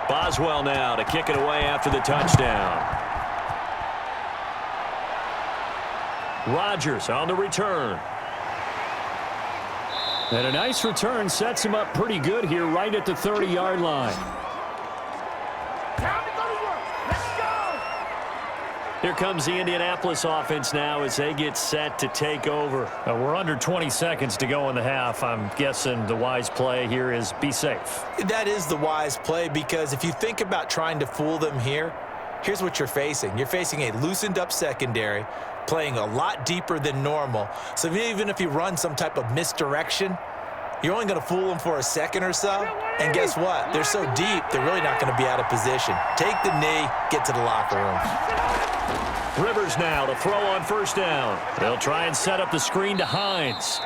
Boswell now to kick it away after the touchdown. Rodgers on the return. And a nice return sets him up pretty good here right at the 30-yard line. Here comes the Indianapolis offense now as they get set to take over. We're under 20 seconds to go in the half. I'm guessing the wise play here is be safe. That is the wise play because if you think about trying to fool them here, here's what you're facing. You're facing a loosened up secondary, playing a lot deeper than normal. So even if you run some type of misdirection, you're only going to fool them for a second or so. And guess what? They're so deep, they're really not going to be out of position. Take the knee, get to the locker room. Rivers now to throw on 1st down. They'll try and set up the screen to Hines.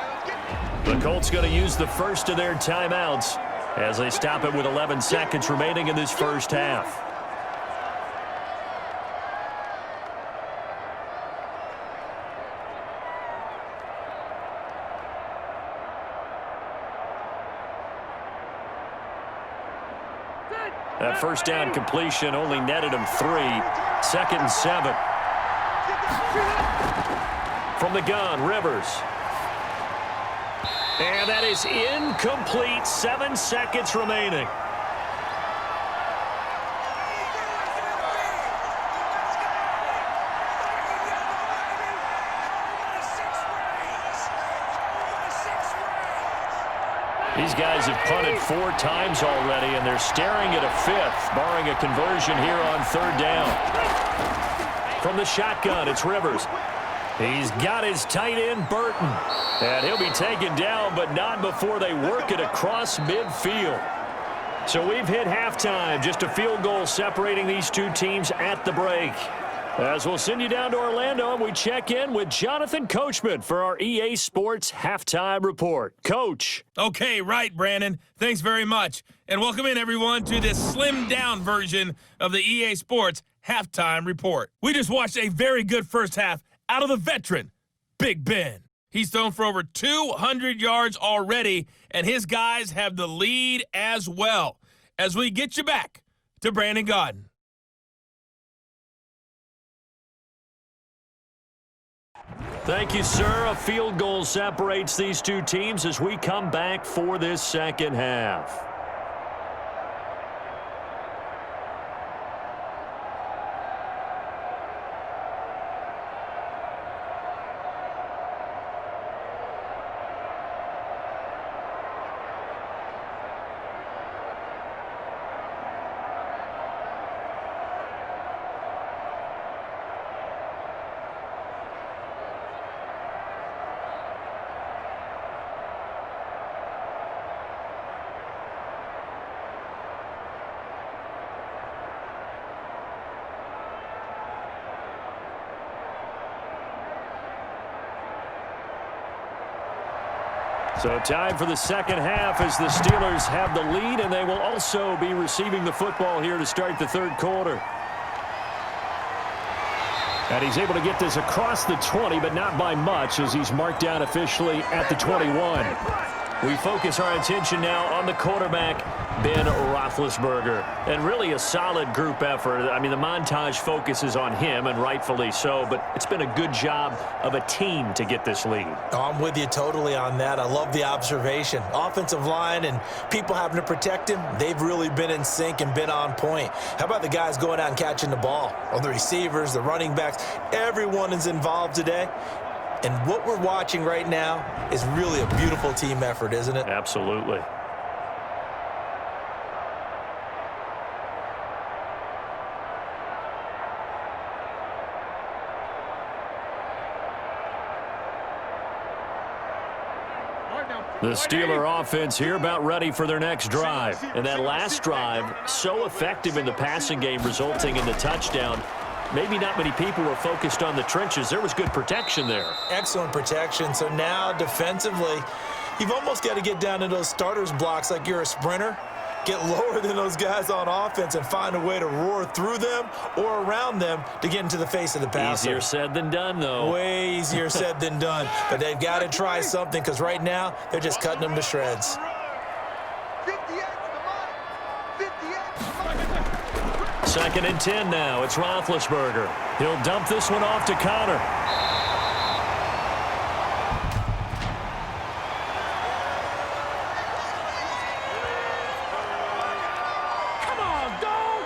The Colts going to use the first of their timeouts as they stop it with 11 seconds remaining in this first half. That 1st down completion only netted him 3. 2nd and 7. From the gun, Rivers. And that is incomplete. 7 seconds remaining. These guys have punted 4 times already, and they're staring at a 5th, barring a conversion here on 3rd down. From the shotgun, it's Rivers. He's got his tight end, Burton. And he'll be taken down, but not before they work it across midfield. So we've hit halftime, just a field goal separating these 2 teams at the break. As we'll send you down to Orlando, and we check in with Jonathan Coachman for our EA Sports Halftime Report. Coach. Okay, right, Brandon. Thanks very much. And welcome in, everyone, to this slimmed-down version of the EA Sports Halftime Report. We just watched a very good first half out of the veteran, Big Ben. He's thrown for over 200 yards already, and his guys have the lead as well. As we get you back to Brandon Gaudin. Thank you, sir. A field goal separates these 2 teams as we come back for this second half. So time for the second half as the Steelers have the lead, and they will also be receiving the football here to start the third quarter. And he's able to get this across the 20, but not by much as he's marked down officially at the 21. We focus our attention now on the quarterback, Ben Roethlisberger. And really a solid group effort. I mean, the montage focuses on him, and rightfully so, but it's been a good job of a team to get this lead. I'm with you totally on that. I love the observation. Offensive line and people having to protect him, they've really been in sync and been on point. How about the guys going out and catching the ball? Or the receivers, the running backs, everyone is involved today. And what we're watching right now is really a beautiful team effort, isn't it? Absolutely. The Steeler offense here about ready for their next drive. And that last drive, so effective in the passing game, resulting in the touchdown. Maybe not many people were focused on the trenches. There was good protection there. Excellent protection. So now defensively, you've almost got to get down to those starters blocks like you're a sprinter. Get lower than those guys on offense and find a way to roar through them or around them to get into the face of the passer. Easier said than done, though. Way easier said than done. But they've got to try something because right now they're just cutting them to shreds. Second and 10 now. It's Roethlisberger. He'll dump this one off to Connor. Come on, dog!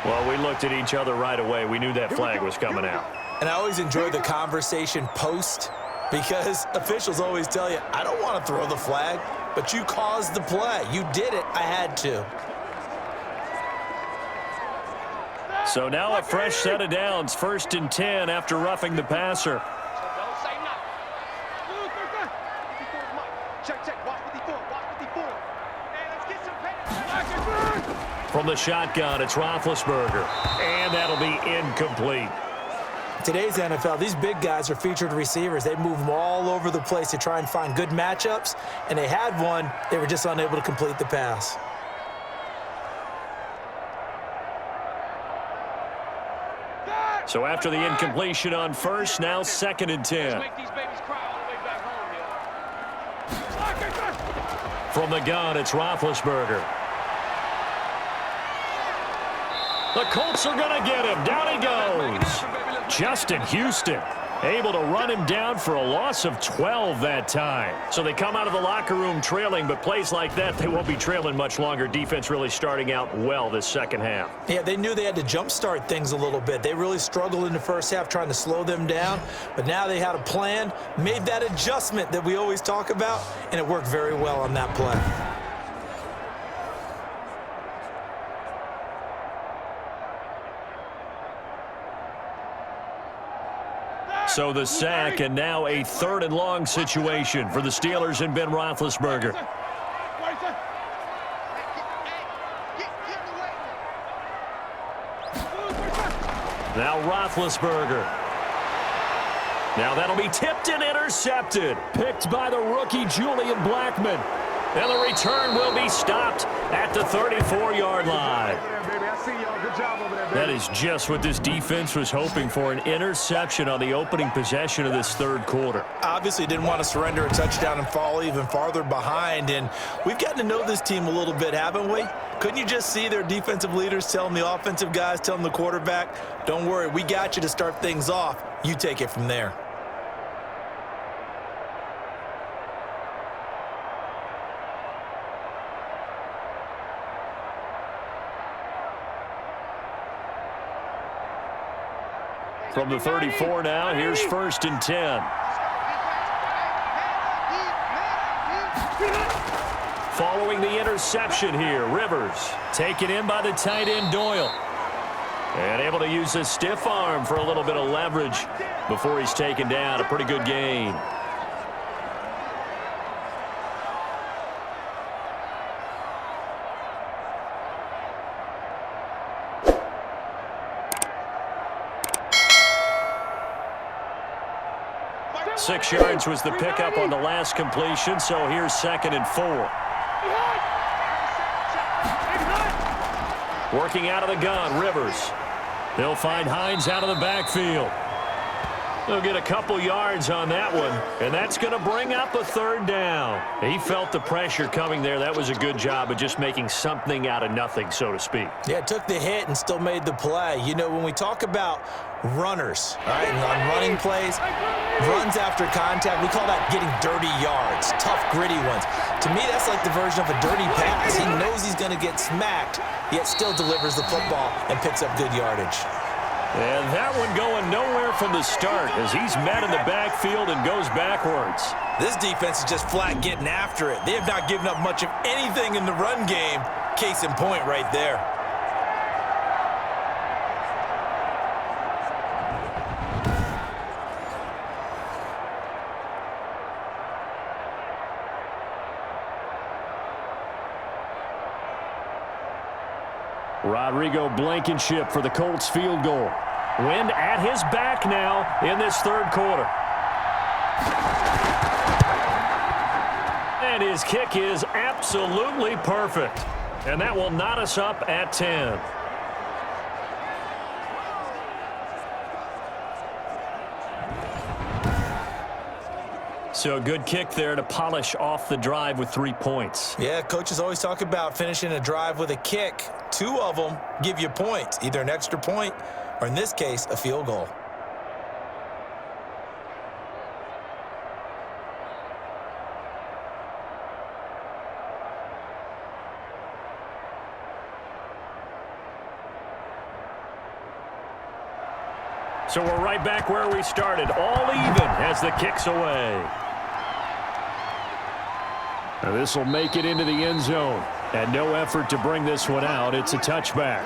Well, we looked at each other right away. We knew that flag was coming out. And I always enjoy the conversation post because officials always tell you, I don't want to throw the flag, but you caused the play. You did it. I had to. So now a fresh set of downs, 1st and 10 after roughing the passer. From the shotgun, it's Roethlisberger, and that'll be incomplete. Today's NFL, these big guys are featured receivers. They move them all over the place to try and find good matchups, and they had one. They were just unable to complete the pass. So after the incompletion on first, now 2nd and 10. From the gun, it's Roethlisberger. The Colts are going to get him. Down he goes. Justin Houston able to run him down for a loss of 12 that time. So they come out of the locker room trailing, but plays like that, they won't be trailing much longer. Defense really starting out well this second half. Yeah, they knew they had to jumpstart things a little bit. They really struggled in the first half trying to slow them down, but now they had a plan, made that adjustment that we always talk about, and it worked very well on that play. So the sack, and now a 3rd and long situation for the Steelers and Ben Roethlisberger. Now Roethlisberger. Now that'll be tipped and intercepted. Picked by the rookie Julian Blackmon. And the return will be stopped at the 34-yard line. That is just what this defense was hoping for, an interception on the opening possession of this third quarter. Obviously didn't want to surrender a touchdown and fall even farther behind, and we've gotten to know this team a little bit, haven't we? Couldn't you just see their defensive leaders telling the offensive guys, telling the quarterback, don't worry, we got you to start things off. You take it from there. From the 34 now, here's 1st and 10. Following the interception here, Rivers taken in by the tight end Doyle. And able to use a stiff arm for a little bit of leverage before he's taken down. A pretty good gain. 6 yards was the pickup on the last completion, so here's 2nd and 4. Working out of the gun, Rivers. They'll find Hines out of the backfield. They'll get a couple yards on that one, and that's going to bring up a 3rd down. He felt the pressure coming there. That was a good job of just making something out of nothing, so to speak. Yeah, took the hit and still made the play. You know, when we talk about runners, all right, and on running plays, runs after contact, we call that getting dirty yards, tough, gritty ones. To me, that's like the version of a dirty pass. He knows he's going to get smacked, yet still delivers the football and picks up good yardage. And that one going nowhere from the start as he's met in the backfield and goes backwards. This defense is just flat getting after it. They have not given up much of anything in the run game. Case in point right there. Rodrigo Blankenship for the Colts field goal. Wind at his back now in this 3rd quarter. And his kick is absolutely perfect. And that will knot us up at 10. So a good kick there to polish off the drive with 3 points. Yeah, coaches always talk about finishing a drive with a kick. 2 of them give you points, either an extra point or, in this case, a field goal. So we're right back where we started, all even as the kick's away. Now this will make it into the end zone. And no effort to bring this one out. It's a touchback.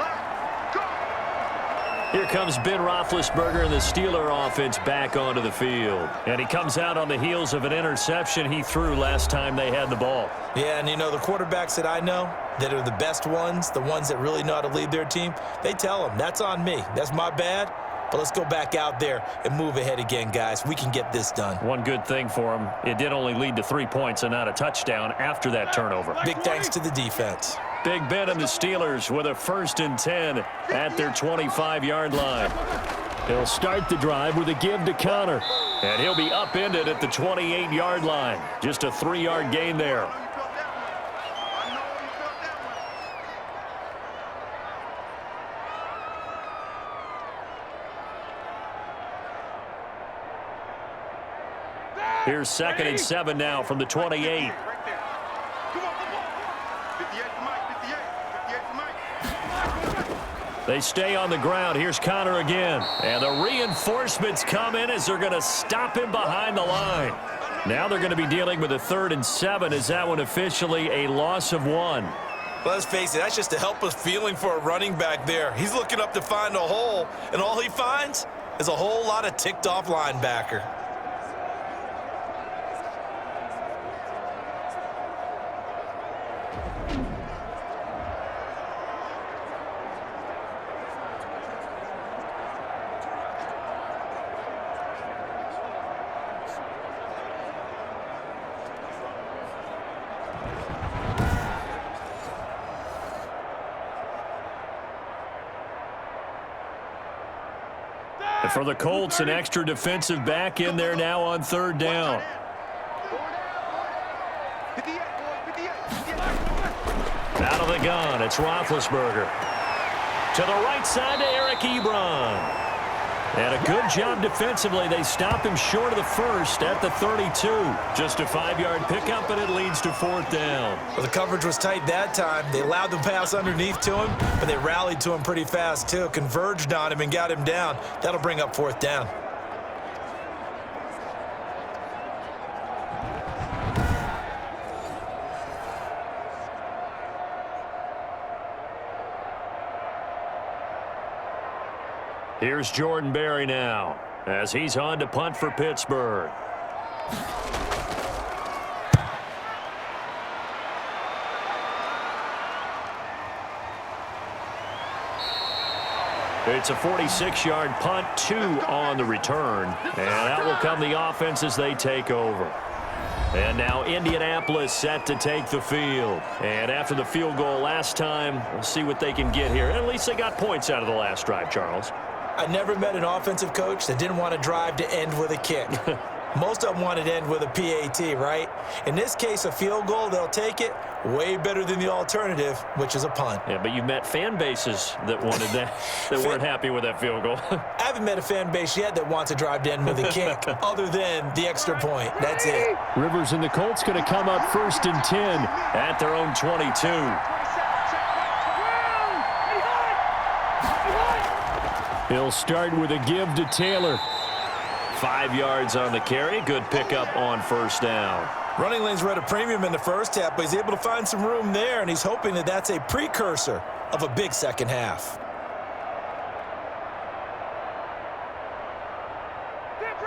Here comes Ben Roethlisberger and the Steeler offense back onto the field. And he comes out on the heels of an interception he threw last time they had the ball. Yeah, and you know, the quarterbacks that I know that are the best ones, the ones that really know how to lead their team, they tell them, that's on me. That's my bad. But let's go back out there and move ahead again, guys. We can get this done. One good thing for him, it did only lead to 3 points and not a touchdown after that turnover. Big thanks to the defense. Big Ben and the Steelers with a 1st and 10 at their 25-yard line. He'll start the drive with a give to Connor. And he'll be upended at the 28-yard line. Just a 3-yard gain there. Here's 2nd and 7 now from the 28. They stay on the ground. Here's Connor again. And the reinforcements come in as they're going to stop him behind the line. Now they're going to be dealing with a 3rd and 7. Is that one officially a loss of 1? Well, let's face it, that's just a helpless feeling for a running back there. He's looking up to find a hole, and all he finds is a whole lot of ticked-off linebacker. And for the Colts, an extra defensive back in there now on 3rd down. Out of the gun, it's Roethlisberger. To the right side to Eric Ebron. And a good job defensively. They stop him short of the 1st at the 32. Just a 5-yard pickup, and it leads to 4th down. Well, the coverage was tight that time. They allowed the pass underneath to him, but they rallied to him pretty fast, too. Converged on him and got him down. That'll bring up 4th down. Here's Jordan Berry now as he's on to punt for Pittsburgh. It's a 46-yard punt, 2 on the return. And that will come the offense as they take over. And now Indianapolis set to take the field. And after the field goal last time, we'll see what they can get here. At least they got points out of the last drive, Charles. I never met an offensive coach that didn't want to drive to end with a kick. Most of them wanted to end with a PAT, right? In this case, a field goal, they'll take it. Way better than the alternative, which is a punt. Yeah, but you've met fan bases that wanted that, that weren't happy with that field goal. I haven't met a fan base yet that wants to drive to end with a kick, other than the extra point. That's it. Rivers and the Colts going to come up 1st and 10 at their own 22. He'll start with a give to Taylor. 5 yards on the carry. Good pickup on 1st down. Running lanes were at a premium in the first half, but he's able to find some room there, and he's hoping that that's a precursor of a big second half.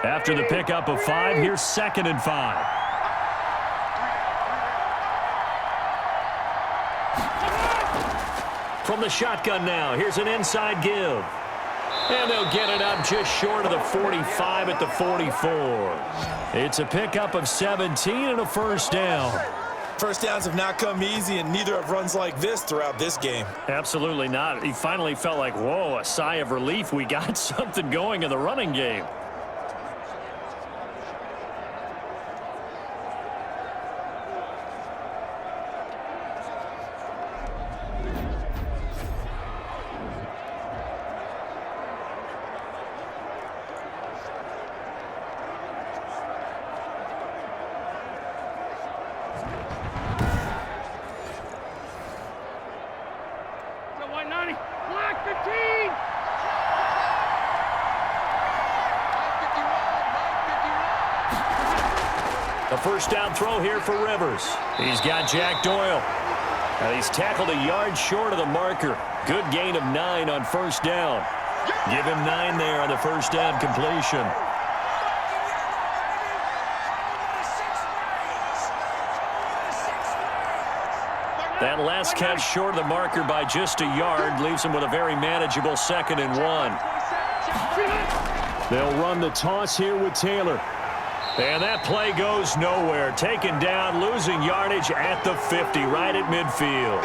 After the pickup of 5, here's 2nd and 5. From the shotgun now, here's an inside give. And they'll get it up just short of the 45 at the 44. It's a pickup of 17 and a 1st down. First downs have not come easy, and neither have runs like this throughout this game. Absolutely not. He finally felt like, whoa, a sigh of relief. We got something going in the running game. The 1st down throw here for Rivers. He's got Jack Doyle. And he's tackled a yard short of the marker. Good gain of 9 on 1st down. Give him 9 there on the 1st down completion. That last catch short of the marker by just a yard leaves him with a very manageable 2nd and 1. They'll run the toss here with Taylor. And that play goes nowhere. Taken down, losing yardage at the 50, right at midfield.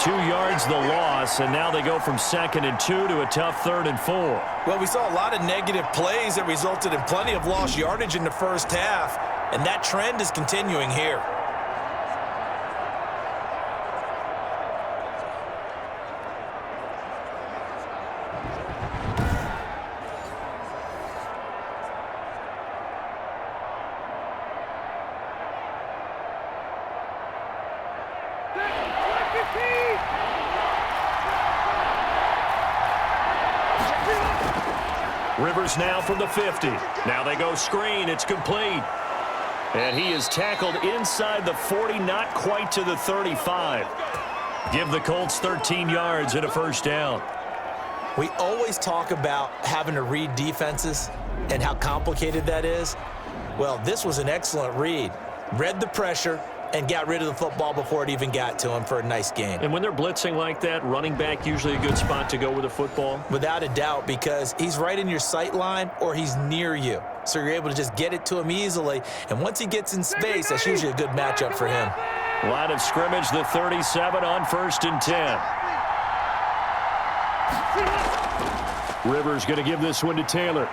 2 yards the loss, and now they go from 2nd and 2 to a tough 3rd and 4. Well, we saw a lot of negative plays that resulted in plenty of lost yardage in the first half, and that trend is continuing here. Rivers now from the 50. Now they go screen. It's complete. And he is tackled inside the 40, not quite to the 35. Give the Colts 13 yards and a 1st down. We always talk about having to read defenses and how complicated that is. Well, this was an excellent read. Read the pressure and got rid of the football before it even got to him for a nice gain. And when they're blitzing like that, running back usually a good spot to go with the football? Without a doubt, because he's right in your sight line or he's near you. So you're able to just get it to him easily. And once he gets in space, that's usually a good matchup for him. Line of scrimmage, the 37 on 1st and 10. Rivers going to give this one to Taylor.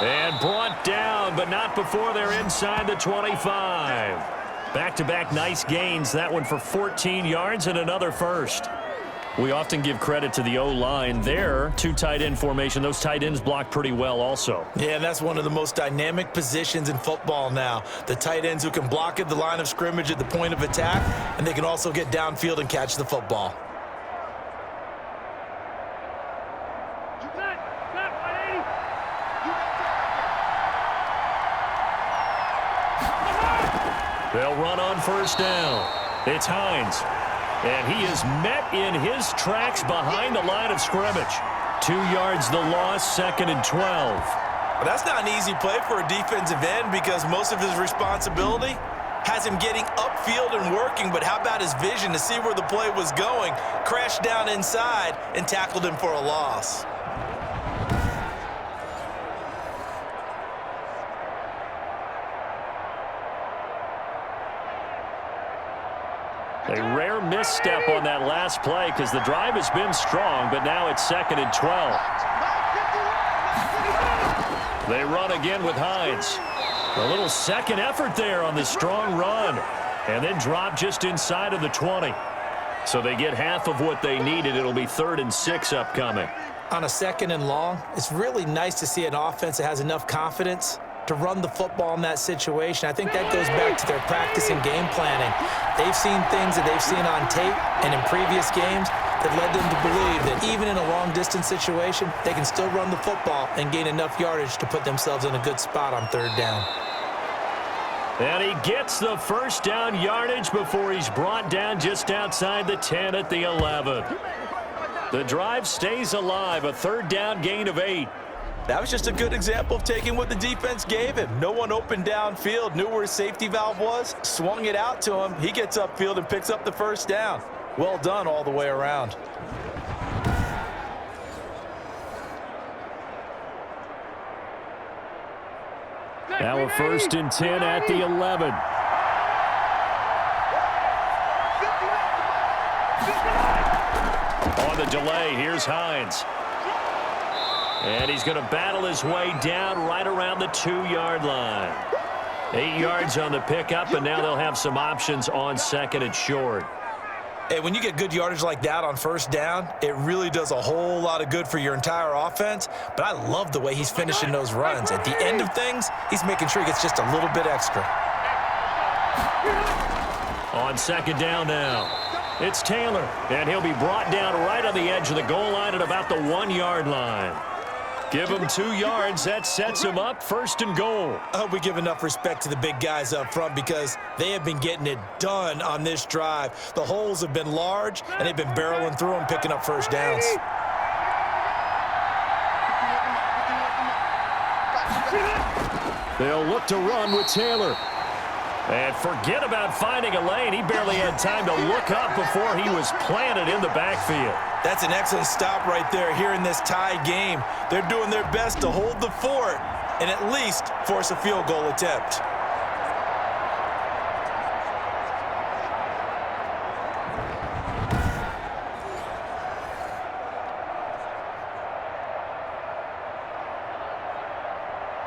And brought down, but not before they're inside the 25. Back-to-back nice gains. That one for 14 yards and another 1st. We often give credit to the O-line there. 2 tight end formation. Those tight ends block pretty well also. Yeah, and that's one of the most dynamic positions in football now. The tight ends who can block at the line of scrimmage at the point of attack, and they can also get downfield and catch the football. They'll run on 1st down. It's Hines. And he is met in his tracks behind the line of scrimmage. 2 yards the loss, 2nd and 12. But that's not an easy play for a defensive end because most of his responsibility has him getting upfield and working, but how about his vision to see where the play was going? Crashed down inside and tackled him for a loss. A rare misstep on that last play because the drive has been strong, but now it's 2nd and 12. They run again with Hines. A little second effort there on the strong run, and then drop just inside of the 20. So they get half of what they needed. It'll be 3rd and 6 upcoming. On a 2nd and long, it's really nice to see an offense that has enough confidence to run the football in that situation. I think that goes back to their practice and game planning. They've seen things that they've seen on tape and in previous games that led them to believe that even in a long-distance situation, they can still run the football and gain enough yardage to put themselves in a good spot on 3rd down. And he gets the 1st down yardage before he's brought down just outside the 10 at the 11. The drive stays alive, a 3rd down gain of 8. That was just a good example of taking what the defense gave him. No one open downfield, knew where his safety valve was, swung it out to him. He gets upfield and picks up the 1st down. Well done all the way around. Now a 1st and 10 at the 11. On the delay, here's Hines. And he's going to battle his way down right around the 2-yard line. 8 yards on the pickup, and now they'll have some options on 2nd and short. Hey, when you get good yardage like that on 1st down, it really does a whole lot of good for your entire offense. But I love the way he's finishing those runs. At the end of things, he's making sure he gets just a little bit extra. On 2nd down now, it's Taylor, and he'll be brought down right on the edge of the goal line at about the 1-yard line. Give him 2 yards. That sets him up 1st and goal. I hope we give enough respect to the big guys up front because they have been getting it done on this drive. The holes have been large, and they've been barreling through them, picking up 1st downs. They'll look to run with Taylor. And forget about finding a lane. He barely had time to look up before he was planted in the backfield. That's an excellent stop right there here in this tie game. They're doing their best to hold the fort and at least force a field goal attempt.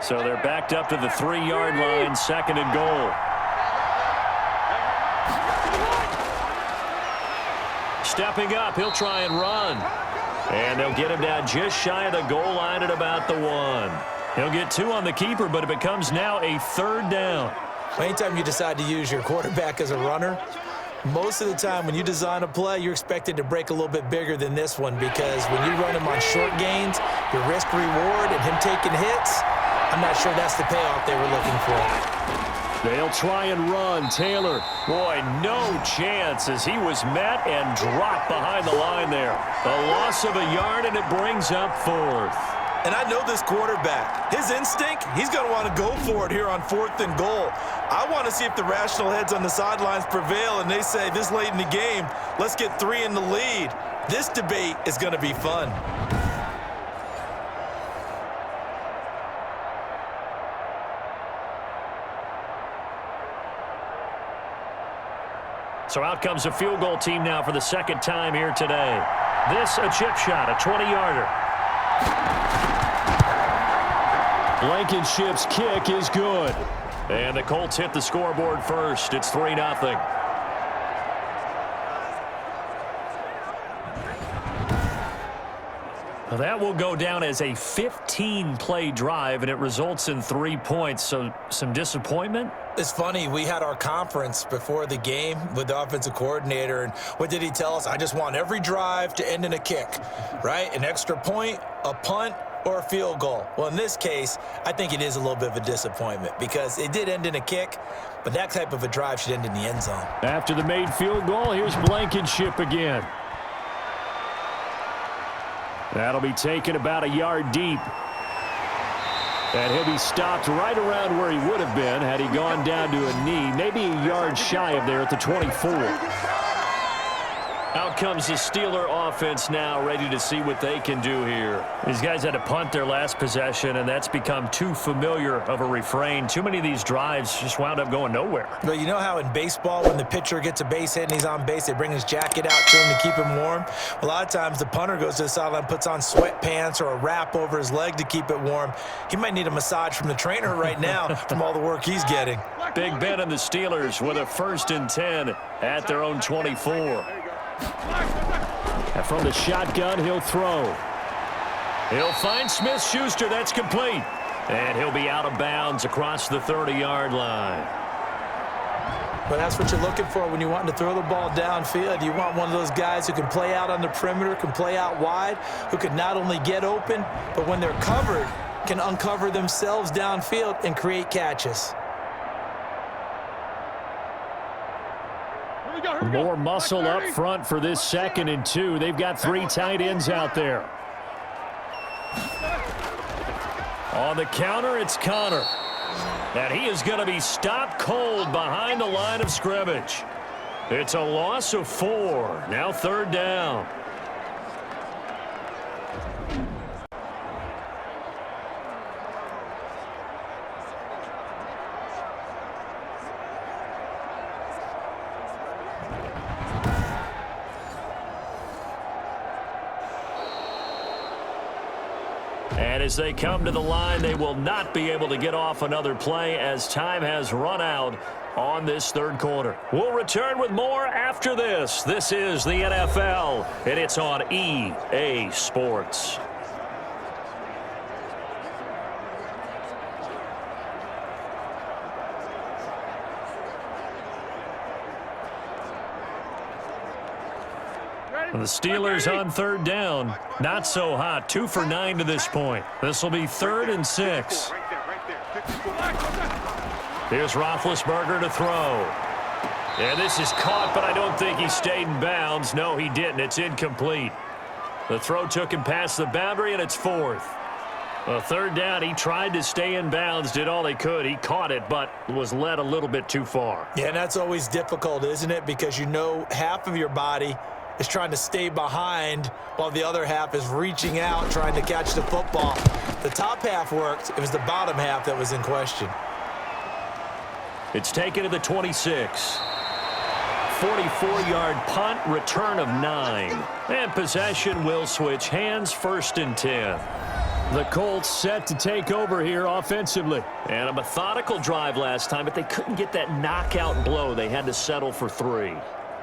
So they're backed up to the 3-yard line, 2nd and goal. Stepping up, he'll try and run. And they'll get him down just shy of the goal line at about the 1. He'll get 2 on the keeper, but it becomes now a 3rd down. Anytime you decide to use your quarterback as a runner, most of the time when you design a play, you're expected to break a little bit bigger than this one because when you run him on short gains, your risk-reward and him taking hits, I'm not sure that's the payoff they were looking for. They'll try and run. Taylor, boy, no chance as he was met and dropped behind the line there. A loss of a yard, and it brings up 4th. And I know this quarterback. His instinct, he's going to want to go for it here on 4th and goal. I want to see if the rational heads on the sidelines prevail and they say this late in the game, let's get 3 in the lead. This debate is going to be fun. So out comes a field goal team now for the 2nd time here today. This a chip shot, a 20-yarder. Blankenship's kick is good. And the Colts hit the scoreboard first. It's 3-0. Well, that will go down as a 15-play drive, and it results in 3 points. So some disappointment? It's funny, we had our conference before the game with the offensive coordinator, and what did he tell us? I just want every drive to end in a kick, right? An extra point, a punt, or a field goal. Well, in this case, I think it is a little bit of a disappointment because it did end in a kick, but that type of a drive should end in the end zone. After the made field goal, here's Blankenship again. That'll be taken about a yard deep. And he'll be stopped right around where he would have been had he gone down to a knee, maybe a yard shy of there at the 24. Out comes the Steeler offense now, ready to see what they can do here. These guys had to punt their last possession, and that's become too familiar of a refrain. Too many of these drives just wound up going nowhere. But you know how in baseball, when the pitcher gets a base hit and he's on base, they bring his jacket out to him to keep him warm? A lot of times the punter goes to the sideline, puts on sweatpants or a wrap over his leg to keep it warm. He might need a massage from the trainer right now from all the work he's getting. Big Ben and the Steelers with a 1st and 10 at their own 24. And from the shotgun, he'll throw. He'll find Smith-Schuster. That's complete. And he'll be out of bounds across the 30-yard line. But that's what you're looking for when you want to throw the ball downfield. You want one of those guys who can play out on the perimeter, can play out wide, who can not only get open, but when they're covered, can uncover themselves downfield and create catches. More muscle up front for this 2nd and 2. They've got 3 tight ends out there. On the counter, it's Connor. And he is going to be stopped cold behind the line of scrimmage. It's a loss of 4. Now 3rd down. And as they come to the line, they will not be able to get off another play as time has run out on this 3rd quarter. We'll return with more after this. This is the NFL, and it's on EA Sports. The Steelers on 3rd down. Not so hot. 2 for 9 to this point. This will be 3rd and 6. Here's Roethlisberger to throw. And this is caught, but I don't think he stayed in bounds. No, he didn't. It's incomplete. The throw took him past the boundary, and it's 4th. 3rd down, he tried to stay in bounds, did all he could. He caught it, but was led a little bit too far. Yeah, and that's always difficult, isn't it? Because you know half of your body is trying to stay behind while the other half is reaching out, trying to catch the football. The top half worked. It was the bottom half that was in question. It's taken to the 26. 44-yard punt, return of 9. And possession will switch hands, 1st and 10. The Colts set to take over here offensively. And a methodical drive last time, but they couldn't get that knockout blow. They had to settle for 3.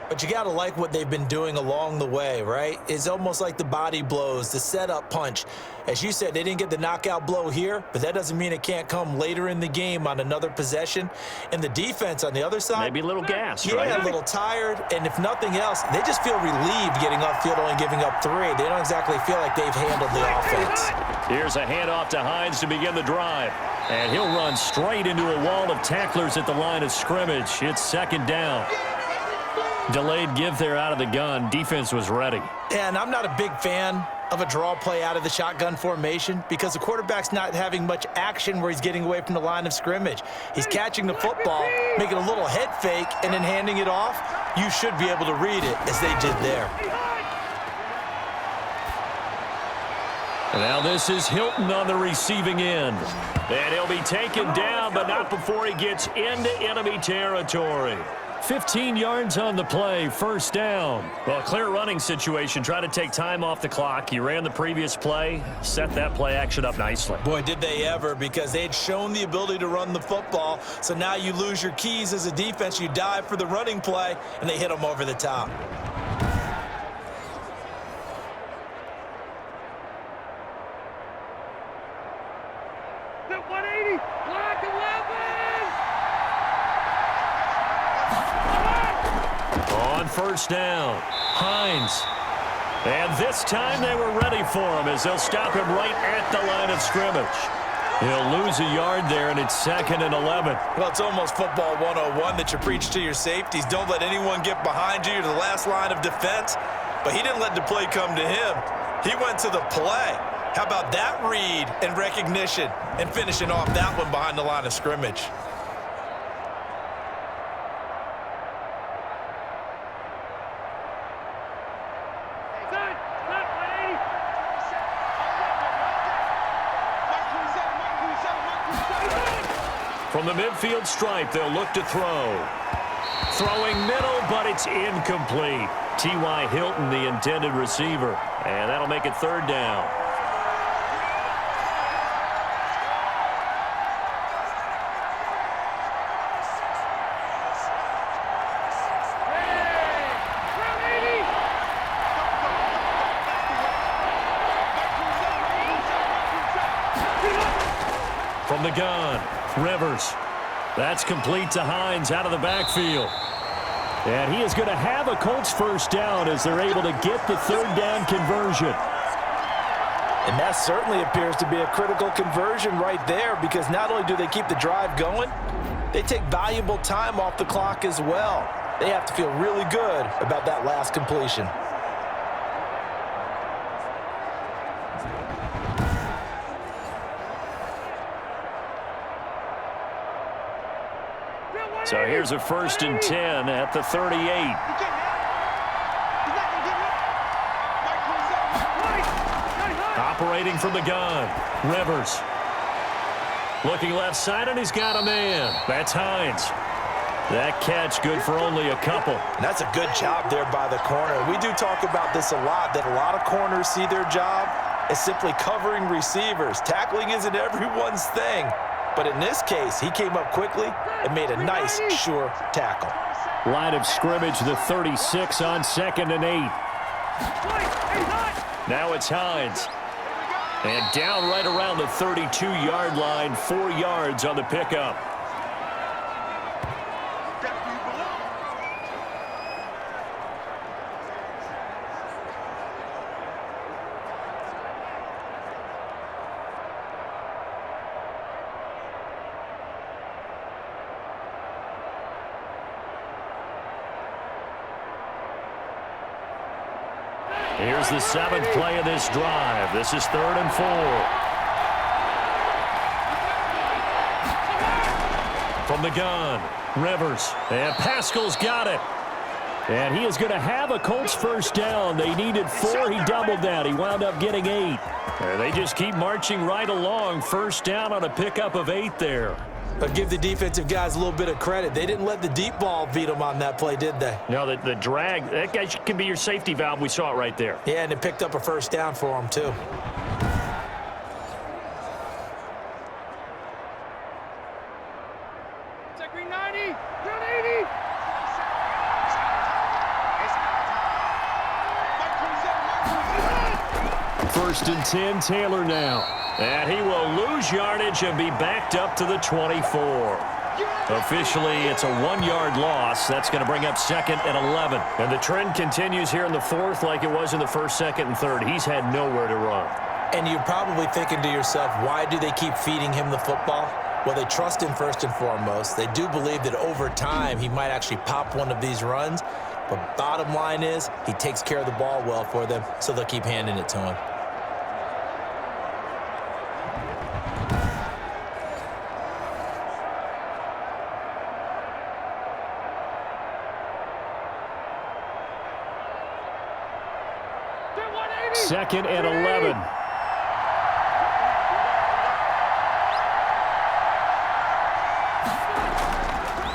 But you got to like what they've been doing along the way, right? It's almost like the body blows, the setup punch. As you said, they didn't get the knockout blow here, but that doesn't mean it can't come later in the game on another possession. And the defense on the other side, maybe a little gassed, right? Yeah, a little tired. And if nothing else, they just feel relieved getting upfield, only giving up 3. They don't exactly feel like they've handled the offense. Here's a handoff to Hines to begin the drive. And he'll run straight into a wall of tacklers at the line of scrimmage. It's 2nd down. Delayed give there out of the gun. Defense was ready. And I'm not a big fan of a draw play out of the shotgun formation because the quarterback's not having much action where he's getting away from the line of scrimmage. He's catching the football, making a little head fake, and then handing it off. You should be able to read it as they did there. Now this is Hilton on the receiving end. And he'll be taken down, but not before he gets into enemy territory. 15 yards on the play, 1st down. Well, clear running situation. Try to take time off the clock. He ran the previous play, set that play action up nicely. Boy, did they ever, because they had shown the ability to run the football. So now you lose your keys as a defense. You dive for the running play, and they hit them over the top. On 1st down, Hines. And this time they were ready for him as they'll stop him right at the line of scrimmage. He'll lose a yard there, and it's 2nd and 11. Well, it's almost football 101 that you preach to your safeties. Don't let anyone get behind you to the last line of defense. But he didn't let the play come to him. He went to the play. How about that read and recognition and finishing off that one behind the line of scrimmage? From the midfield stripe, they'll look to throw. Throwing middle, but it's incomplete. T.Y. Hilton, the intended receiver. And that'll make it third down. From the gun, Rivers. That's complete to Hines out of the backfield. And he is going to have a Colts first down as they're able to get the third down conversion. And that certainly appears to be a critical conversion right there, because not only do they keep the drive going, they take valuable time off the clock as well. They have to feel really good about that last completion. So here's a 1st and 10 at the 38. Operating from the gun, Rivers. Looking left side, and he's got a man. That's Hines. That catch good for only a couple. And that's a good job there by the corner. We do talk about this a lot, that a lot of corners see their job as simply covering receivers. Tackling isn't everyone's thing. But in this case, he came up quickly and made a nice, sure tackle. Line of scrimmage, the 36 on 2nd and 8. Now it's Hines. And down right around the 32-yard line, 4 yards on the pickup. Here's the 7th play of this drive. This is 3rd and 4. From the gun, Rivers. And Pascal's got it. And he is going to have a Colts first down. They needed 4. He doubled that. He wound up getting 8. And they just keep marching right along. First down on a pickup of 8 there. But give the defensive guys a little bit of credit. They didn't let the deep ball beat them on that play, did they? No, the drag, that guy can be your safety valve. We saw it right there. Yeah, and it picked up a first down for them, too. Check green 90, green 80. First and 10, Taylor now. And he will lose yardage and be backed up to the 24. Officially, it's a 1-yard loss. That's going to bring up 2nd and 11. And the trend continues here in the 4th like it was in the 1st, 2nd, and 3rd. He's had nowhere to run. And you're probably thinking to yourself, why do they keep feeding him the football? Well, they trust him first and foremost. They do believe that over time he might actually pop one of these runs. But bottom line is, he takes care of the ball well for them, so they'll keep handing it to him. Second and 11.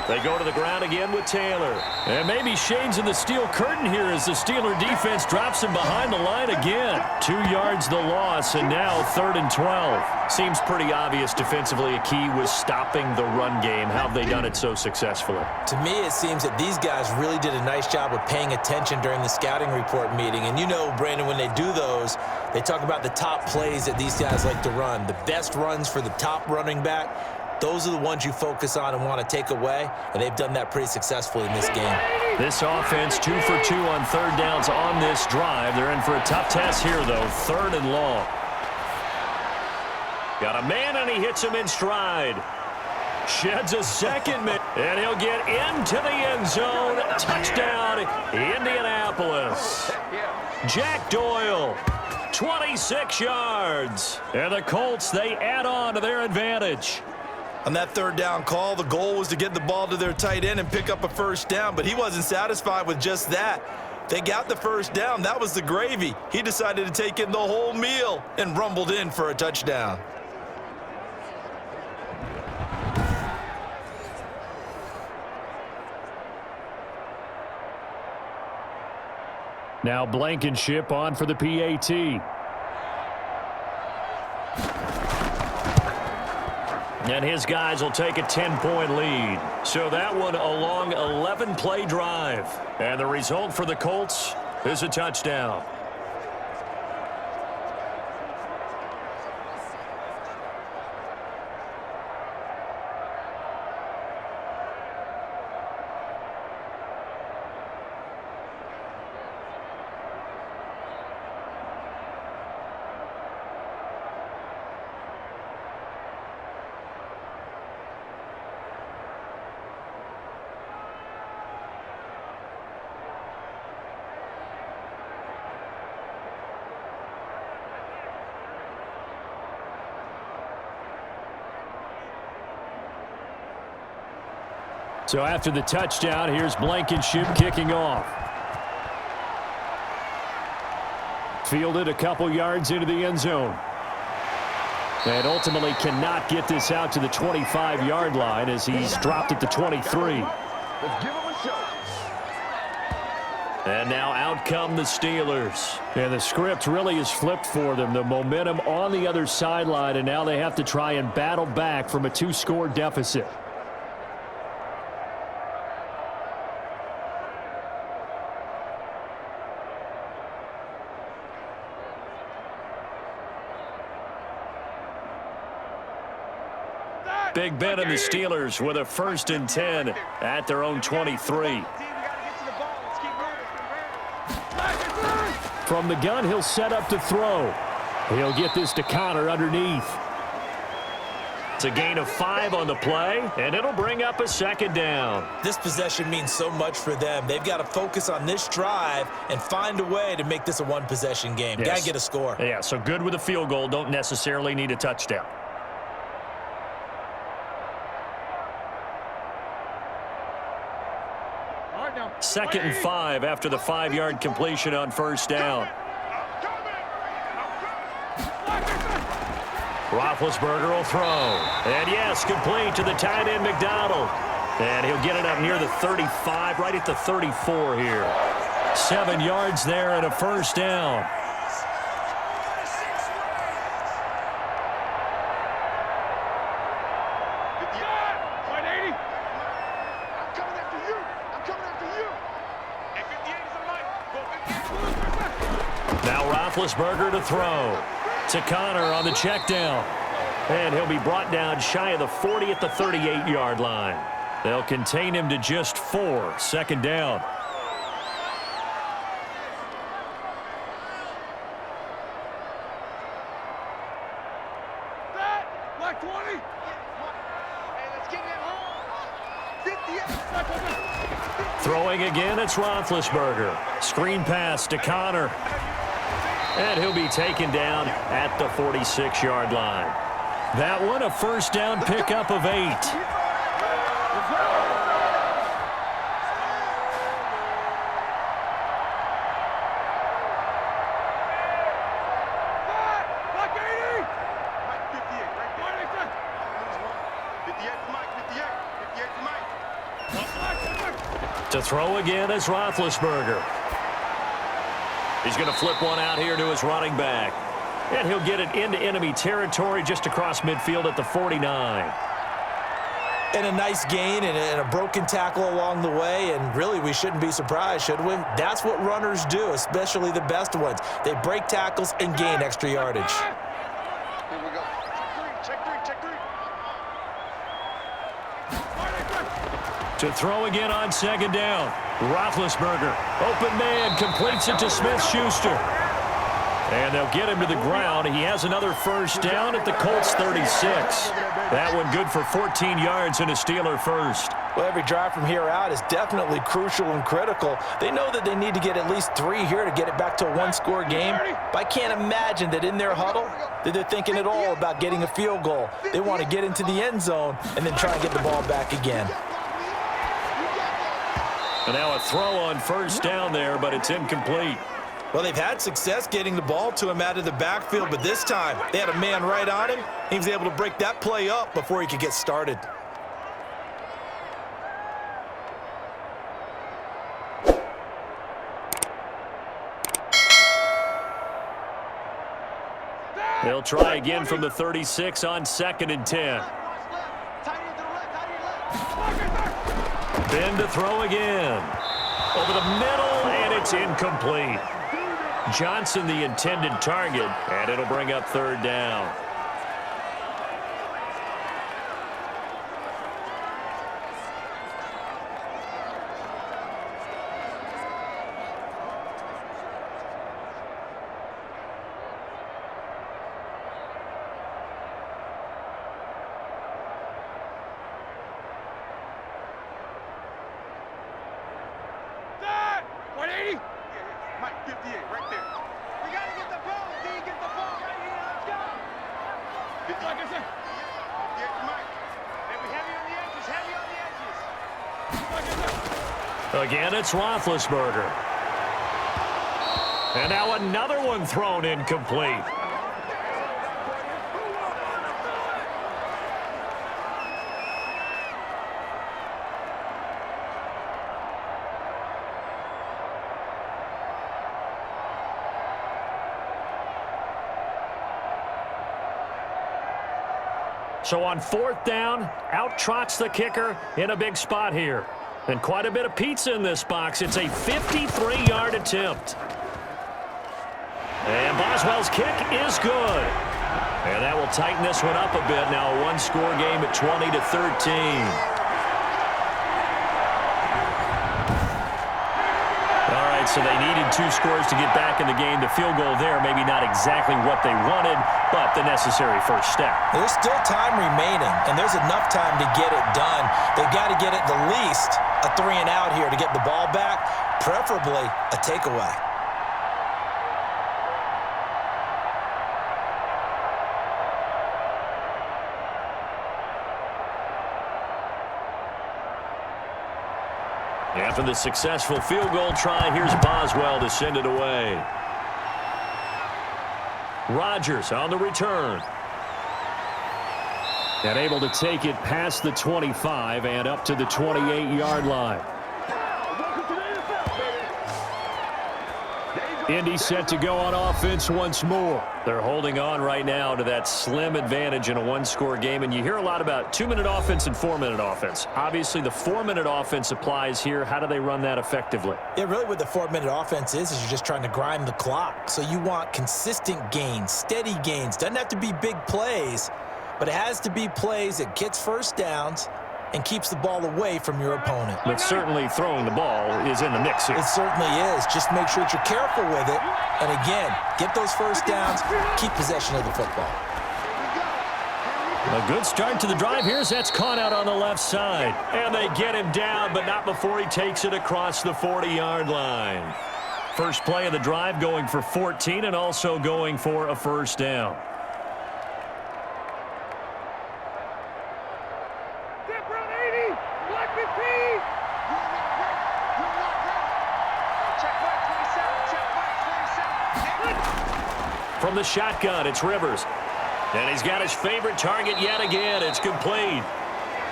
They go to the ground again with Taylor. And maybe shades in the steel curtain here as the Steeler defense drops him behind the line again. 2 yards the loss, and now 3rd and 12. Seems pretty obvious defensively a key was stopping the run game. How have they done it so successfully? To me, it seems that these guys really did a nice job of paying attention during the scouting report meeting. And you know, Brandon, when they do those, they talk about the top plays that these guys like to run. The best runs for the top running back. Those are the ones you focus on and want to take away, and they've done that pretty successfully in this game. This offense 2 for 2 on 3rd downs on this drive. They're in for a tough test here, though. 3rd and long. Got a man, and he hits him in stride. Sheds a second man, and he'll get into the end zone. Touchdown, Indianapolis. Jack Doyle 26 yards. And the Colts, they add on to their advantage. On that third down call, the goal was to get the ball to their tight end and pick up a first down, but he wasn't satisfied with just that. They got the first down. That was the gravy. He decided to take in the whole meal and rumbled in for a touchdown. Now Blankenship on for the PAT. And his guys will take a 10-point lead. So that one a long 11-play drive. And the result for the Colts is a touchdown. So after the touchdown, here's Blankenship kicking off. Fielded a couple yards into the end zone. And ultimately cannot get this out to the 25-yard line as he's dropped at the 23. And now out come the Steelers. And the script really is flipped for them. The momentum on the other sideline, and now they have to try and battle back from a 2-score deficit. Big Ben and the Steelers with a 1st and 10 at their own 23. From the gun, he'll set up to throw. He'll get this to Connor underneath. It's a gain of 5 on the play, and it'll bring up a 2nd down. This possession means so much for them. They've got to focus on this drive and find a way to make this a one-possession game. Yes. Got to get a score. Yeah, so good with a field goal. Don't necessarily need a touchdown. Second and 5 after the 5-yard completion on 1st down. Roethlisberger will throw. And yes, complete to the tight end McDonald. And he'll get it up near the 35, right at the 34 here. 7 yards there and a 1st down. Roethlisberger to throw. To Connor on the check down. And he'll be brought down shy of the 40 at the 38-yard line. They'll contain him to just 4. 2nd down. Black 20. Hey, let's get it home. 50. Throwing again, it's Roethlisberger. Screen pass to Connor. And he'll be taken down at the 46-yard line. That one a 1st down pickup of 8. To throw again is Roethlisberger. He's going to flip one out here to his running back. And he'll get it into enemy territory just across midfield at the 49. And a nice gain and a broken tackle along the way, and really we shouldn't be surprised, should we? That's what runners do, especially the best ones. They break tackles and gain extra yardage. Here we go. Check three. To throw again on 2nd down. Roethlisberger, open man, completes it to Smith-Schuster. And they'll get him to the ground. He has another first down at the Colts 36. That one good for 14 yards and a Steeler first. Well, every drive from here out is definitely crucial and critical. They know that they need to get at least 3 here to get it back to a one-score game. But I can't imagine that in their huddle that they're thinking at all about getting a field goal. They want to get into the end zone and then try and get the ball back again. And now a throw on first down there, but it's incomplete. Well, they've had success getting the ball to him out of the backfield, but this time they had a man right on him. He was able to break that play up before he could get started. They'll try again from the 36 on 2nd and 10. Then to throw again. Over the middle, and it's incomplete. Johnson the intended target, and it'll bring up 3rd down. Again, it's Roethlisberger. And now another one thrown incomplete. So on 4th down, out trots the kicker in a big spot here. And quite a bit of pizza in this box. It's a 53-yard attempt. And Boswell's kick is good. And that will tighten this one up a bit. Now a one-score game at 20-13. All right, so they needed 2 scores to get back in the game. The field goal there, maybe not exactly what they wanted, but the necessary first step. There's still time remaining, and there's enough time to get it done. They've got to get at the least a 3-and-out here to get the ball back, preferably a takeaway. After the successful field goal try, here's Boswell to send it away. Rodgers on the return. And able to take it past the 25 and up to the 28-yard line. Indy set to go on offense once more. They're holding on right now to that slim advantage in a one-score game. And you hear a lot about 2-minute offense and 4-minute offense. Obviously, the 4-minute offense applies here. How do they run that effectively? Yeah, really what the 4-minute offense is you're just trying to grind the clock. So you want consistent gains, steady gains. Doesn't have to be big plays, but it has to be plays that gets first downs and keeps the ball away from your opponent. But certainly throwing the ball is in the mix here. It certainly is. Just make sure that you're careful with it. And again, get those first downs, keep possession of the football. A good start to the drive. Here's that's caught out on the left side. And they get him down, but not before he takes it across the 40-yard line. First play of the drive going for 14 and also going for a first down. From the shotgun, it's Rivers. And he's got his favorite target yet again. It's complete.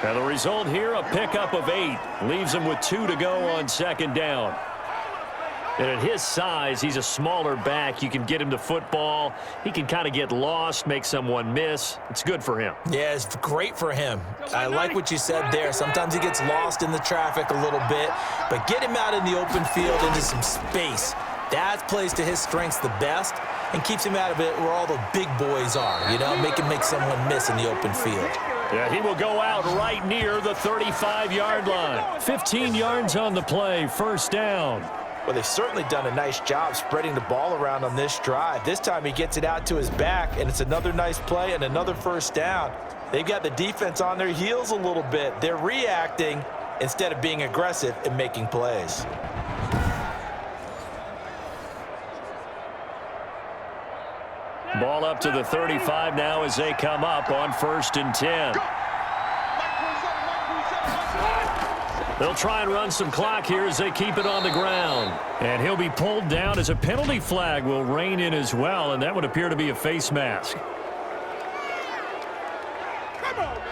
And the result here, a pickup of 8. Leaves him with 2 to go on 2nd down. And at his size, he's a smaller back. You can get him to football. He can kind of get lost, make someone miss. It's good for him. Yeah, it's great for him. I like what you said there. Sometimes he gets lost in the traffic a little bit. But get him out in the open field into some space. That plays to his strengths the best and keeps him out of it where all the big boys are, you know, make someone miss in the open field. Yeah, he will go out right near the 35-yard line. 15 yards on the play, first down. Well, they've certainly done a nice job spreading the ball around on this drive. This time he gets it out to his back, and it's another nice play and another first down. They've got the defense on their heels a little bit. They're reacting instead of being aggressive and making plays. Ball up to the 35 now as they come up on 1st and 10. They'll try and run some clock here as they keep it on the ground. And he'll be pulled down as a penalty flag will rein in as well, and that would appear to be a face mask. Come on, man.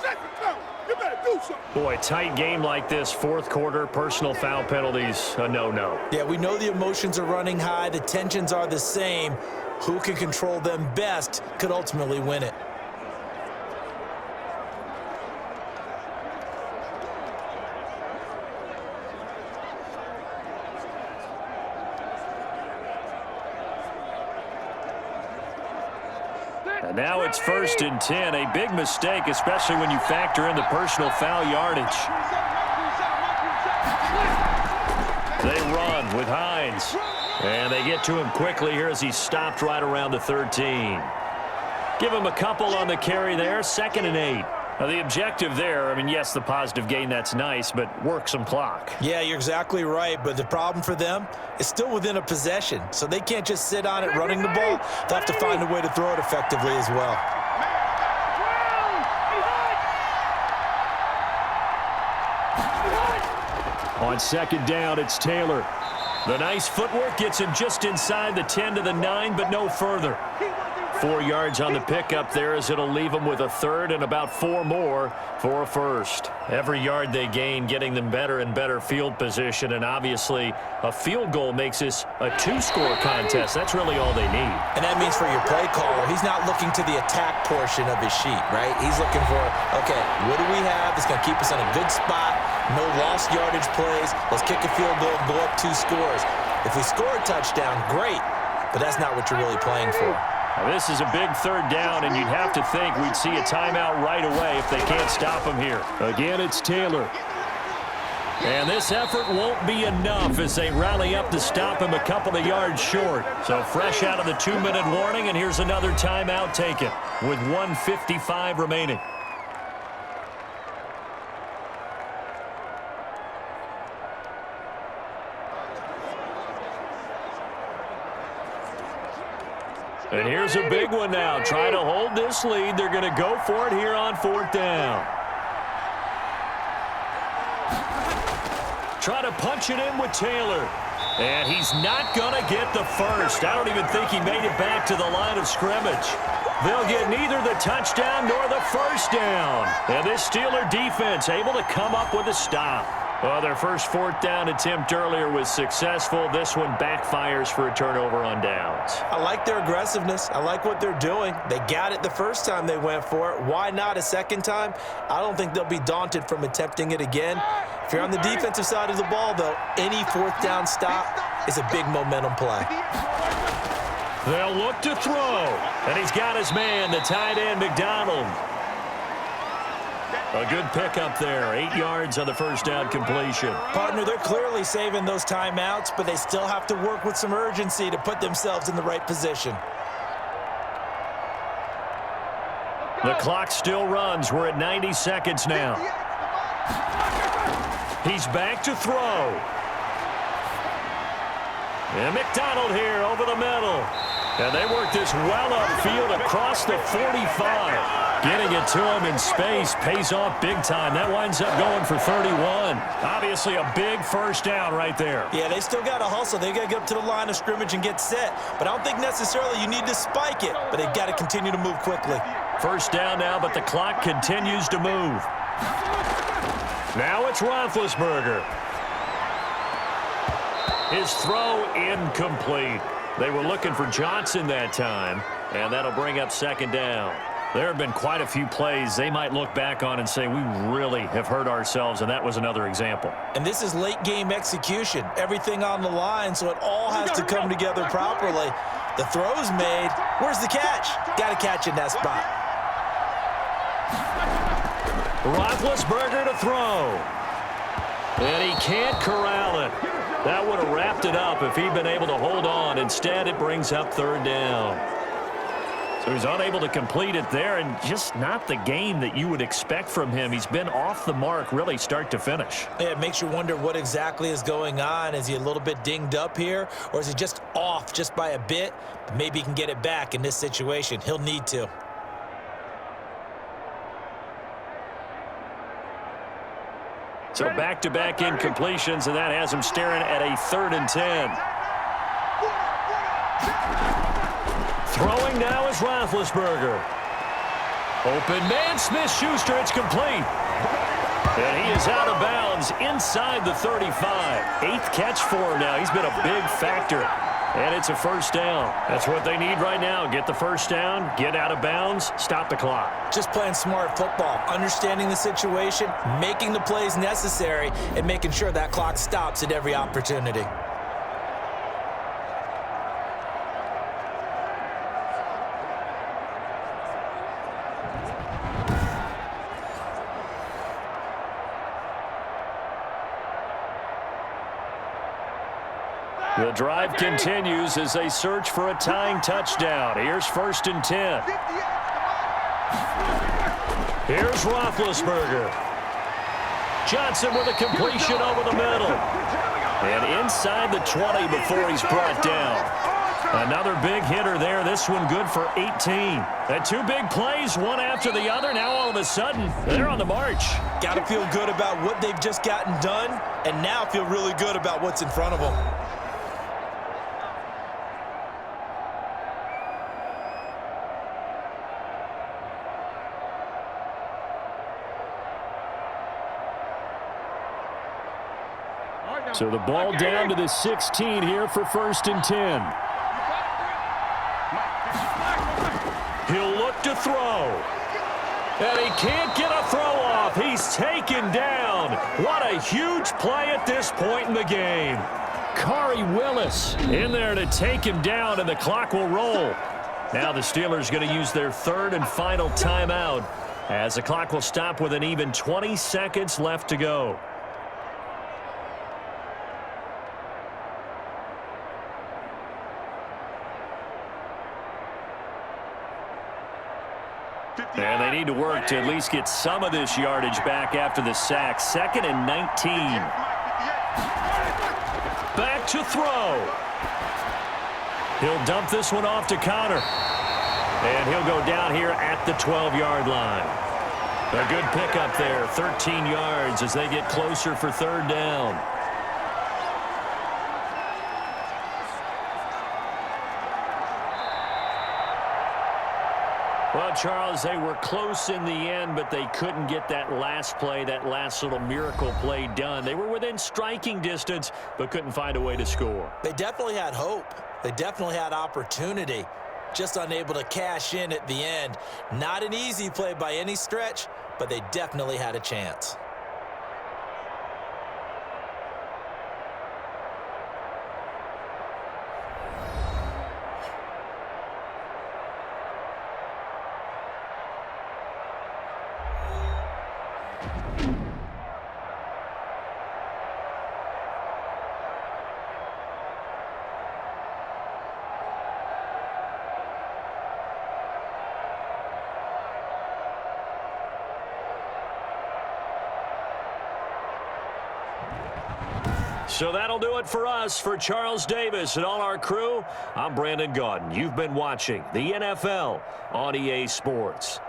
Set the tone. You better do something. Boy, tight game like this, 4th quarter, personal foul penalties, a no-no. Yeah, we know the emotions are running high. The tensions are the same. Who can control them best could ultimately win it. And now it's 1st and 10, a big mistake, especially when you factor in the personal foul yardage. They run with Hines. And they get to him quickly here as he's stopped right around the 13. Give him a couple on the carry there, 2nd and 8. Now the objective there, I mean, yes, the positive gain, that's nice, but work some clock. Yeah, you're exactly right, but the problem for them is still within a possession, so they can't just sit on it running the ball. They'll have to find a way to throw it effectively as well. On 2nd down, it's Taylor. The nice footwork gets him just inside the 10 to the 9, but no further. 4 yards on the pickup there as it'll leave them with a 3rd and about 4 more for a 1st. Every yard they gain getting them better and better field position, and obviously a field goal makes this a 2-score contest. That's really all they need. And that means for your play caller, he's not looking to the attack portion of his sheet, right? He's looking for, okay, what do we have that's going to keep us in a good spot? No lost yardage plays. Let's kick a field goal and go up 2 scores. If we score a touchdown, great, but that's not what you're really playing for. Now, this is a big 3rd down, and you'd have to think we'd see a timeout right away if they can't stop him here. Again, it's Taylor. And this effort won't be enough as they rally up to stop him a couple of yards short. So fresh out of the 2-minute warning, and here's another timeout taken with 1:55 remaining. And here's a big one now. Try to hold this lead. They're going to go for it here on 4th down. Try to punch it in with Taylor. And he's not going to get the 1st. I don't even think he made it back to the line of scrimmage. They'll get neither the touchdown nor the 1st down. And this Steeler defense able to come up with a stop. Well, their first 4th down attempt earlier was successful. This one backfires for a turnover on downs. I like their aggressiveness. I like what they're doing. They got it the first time they went for it. Why not a second time? I don't think they'll be daunted from attempting it again. If you're on the defensive side of the ball, though, any 4th down stop is a big momentum play. They'll look to throw. And he's got his man, the tight end, McDonald. A good pickup there. 8 yards on the 1st down completion. Partner, they're clearly saving those timeouts, but they still have to work with some urgency to put themselves in the right position. The clock still runs. We're at 90 seconds now. He's back to throw. And McDonald here over the middle. And they work this well upfield across the 45. Getting it to him in space pays off big time. That winds up going for 31. Obviously a big 1st down right there. Yeah, they still got to hustle. They got to get up to the line of scrimmage and get set. But I don't think necessarily you need to spike it, but they've got to continue to move quickly. 1st down now, but the clock continues to move. Now it's Roethlisberger. His throw incomplete. They were looking for Johnson that time, and that'll bring up 2nd down. There have been quite a few plays they might look back on and say, we really have hurt ourselves, and that was another example. And this is late game execution. Everything on the line, so it all has to come together properly. The throw's made. Where's the catch? Got to catch in that spot. Roethlisberger to throw. And he can't corral it. That would have wrapped it up if he'd been able to hold on. Instead, it brings up third down. So he's unable to complete it there, and just not the game that you would expect from him. He's been off the mark really start to finish. Yeah, it makes you wonder what exactly is going on. Is he a little bit dinged up here, or is he just off just by a bit? Maybe he can get it back in this situation. He'll need to. So back-to-back incompletions, and that has him staring at a 3rd and 10. Throwing now is Roethlisberger. Open man, Smith-Schuster, it's complete. And he is out of bounds inside the 35. 8th catch for him now. He's been a big factor. And it's a first down. That's what they need right now. Get the first down, get out of bounds, stop the clock. Just playing smart football, understanding the situation, making the plays necessary, and making sure that clock stops at every opportunity. The drive continues as they search for a tying touchdown. Here's 1st and 10. Here's Roethlisberger. Johnson with a completion over the middle. And inside the 20 before he's brought down. Another big hitter there. This one good for 18. And 2 big plays, one after the other. Now all of a sudden, they're on the march. Got to feel good about what they've just gotten done, and now feel really good about what's in front of them. So the ball down to the 16 here for 1st and 10. He'll look to throw. And he can't get a throw off. He's taken down. What a huge play at this point in the game. Khari Willis in there to take him down, and the clock will roll. Now the Steelers going to use their 3rd and final timeout as the clock will stop with an even 20 seconds left to go. And they need to work to at least get some of this yardage back after the sack. 2nd and 19. Back to throw. He'll dump this one off to Connor. And he'll go down here at the 12-yard line. A good pickup there, 13 yards as they get closer for 3rd down. Well, Charles, they were close in the end, but they couldn't get that last play, that last little miracle play done. They were within striking distance, but couldn't find a way to score. They definitely had hope. They definitely had opportunity. Just unable to cash in at the end. Not an easy play by any stretch, but they definitely had a chance. So that'll do it for us. For Charles Davis and all our crew, I'm Brandon Gaudin. You've been watching the NFL on EA Sports.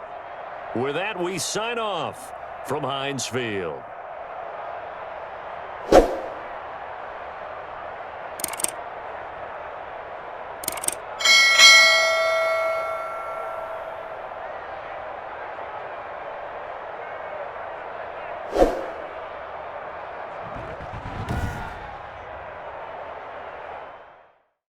With that, we sign off from Heinz Field.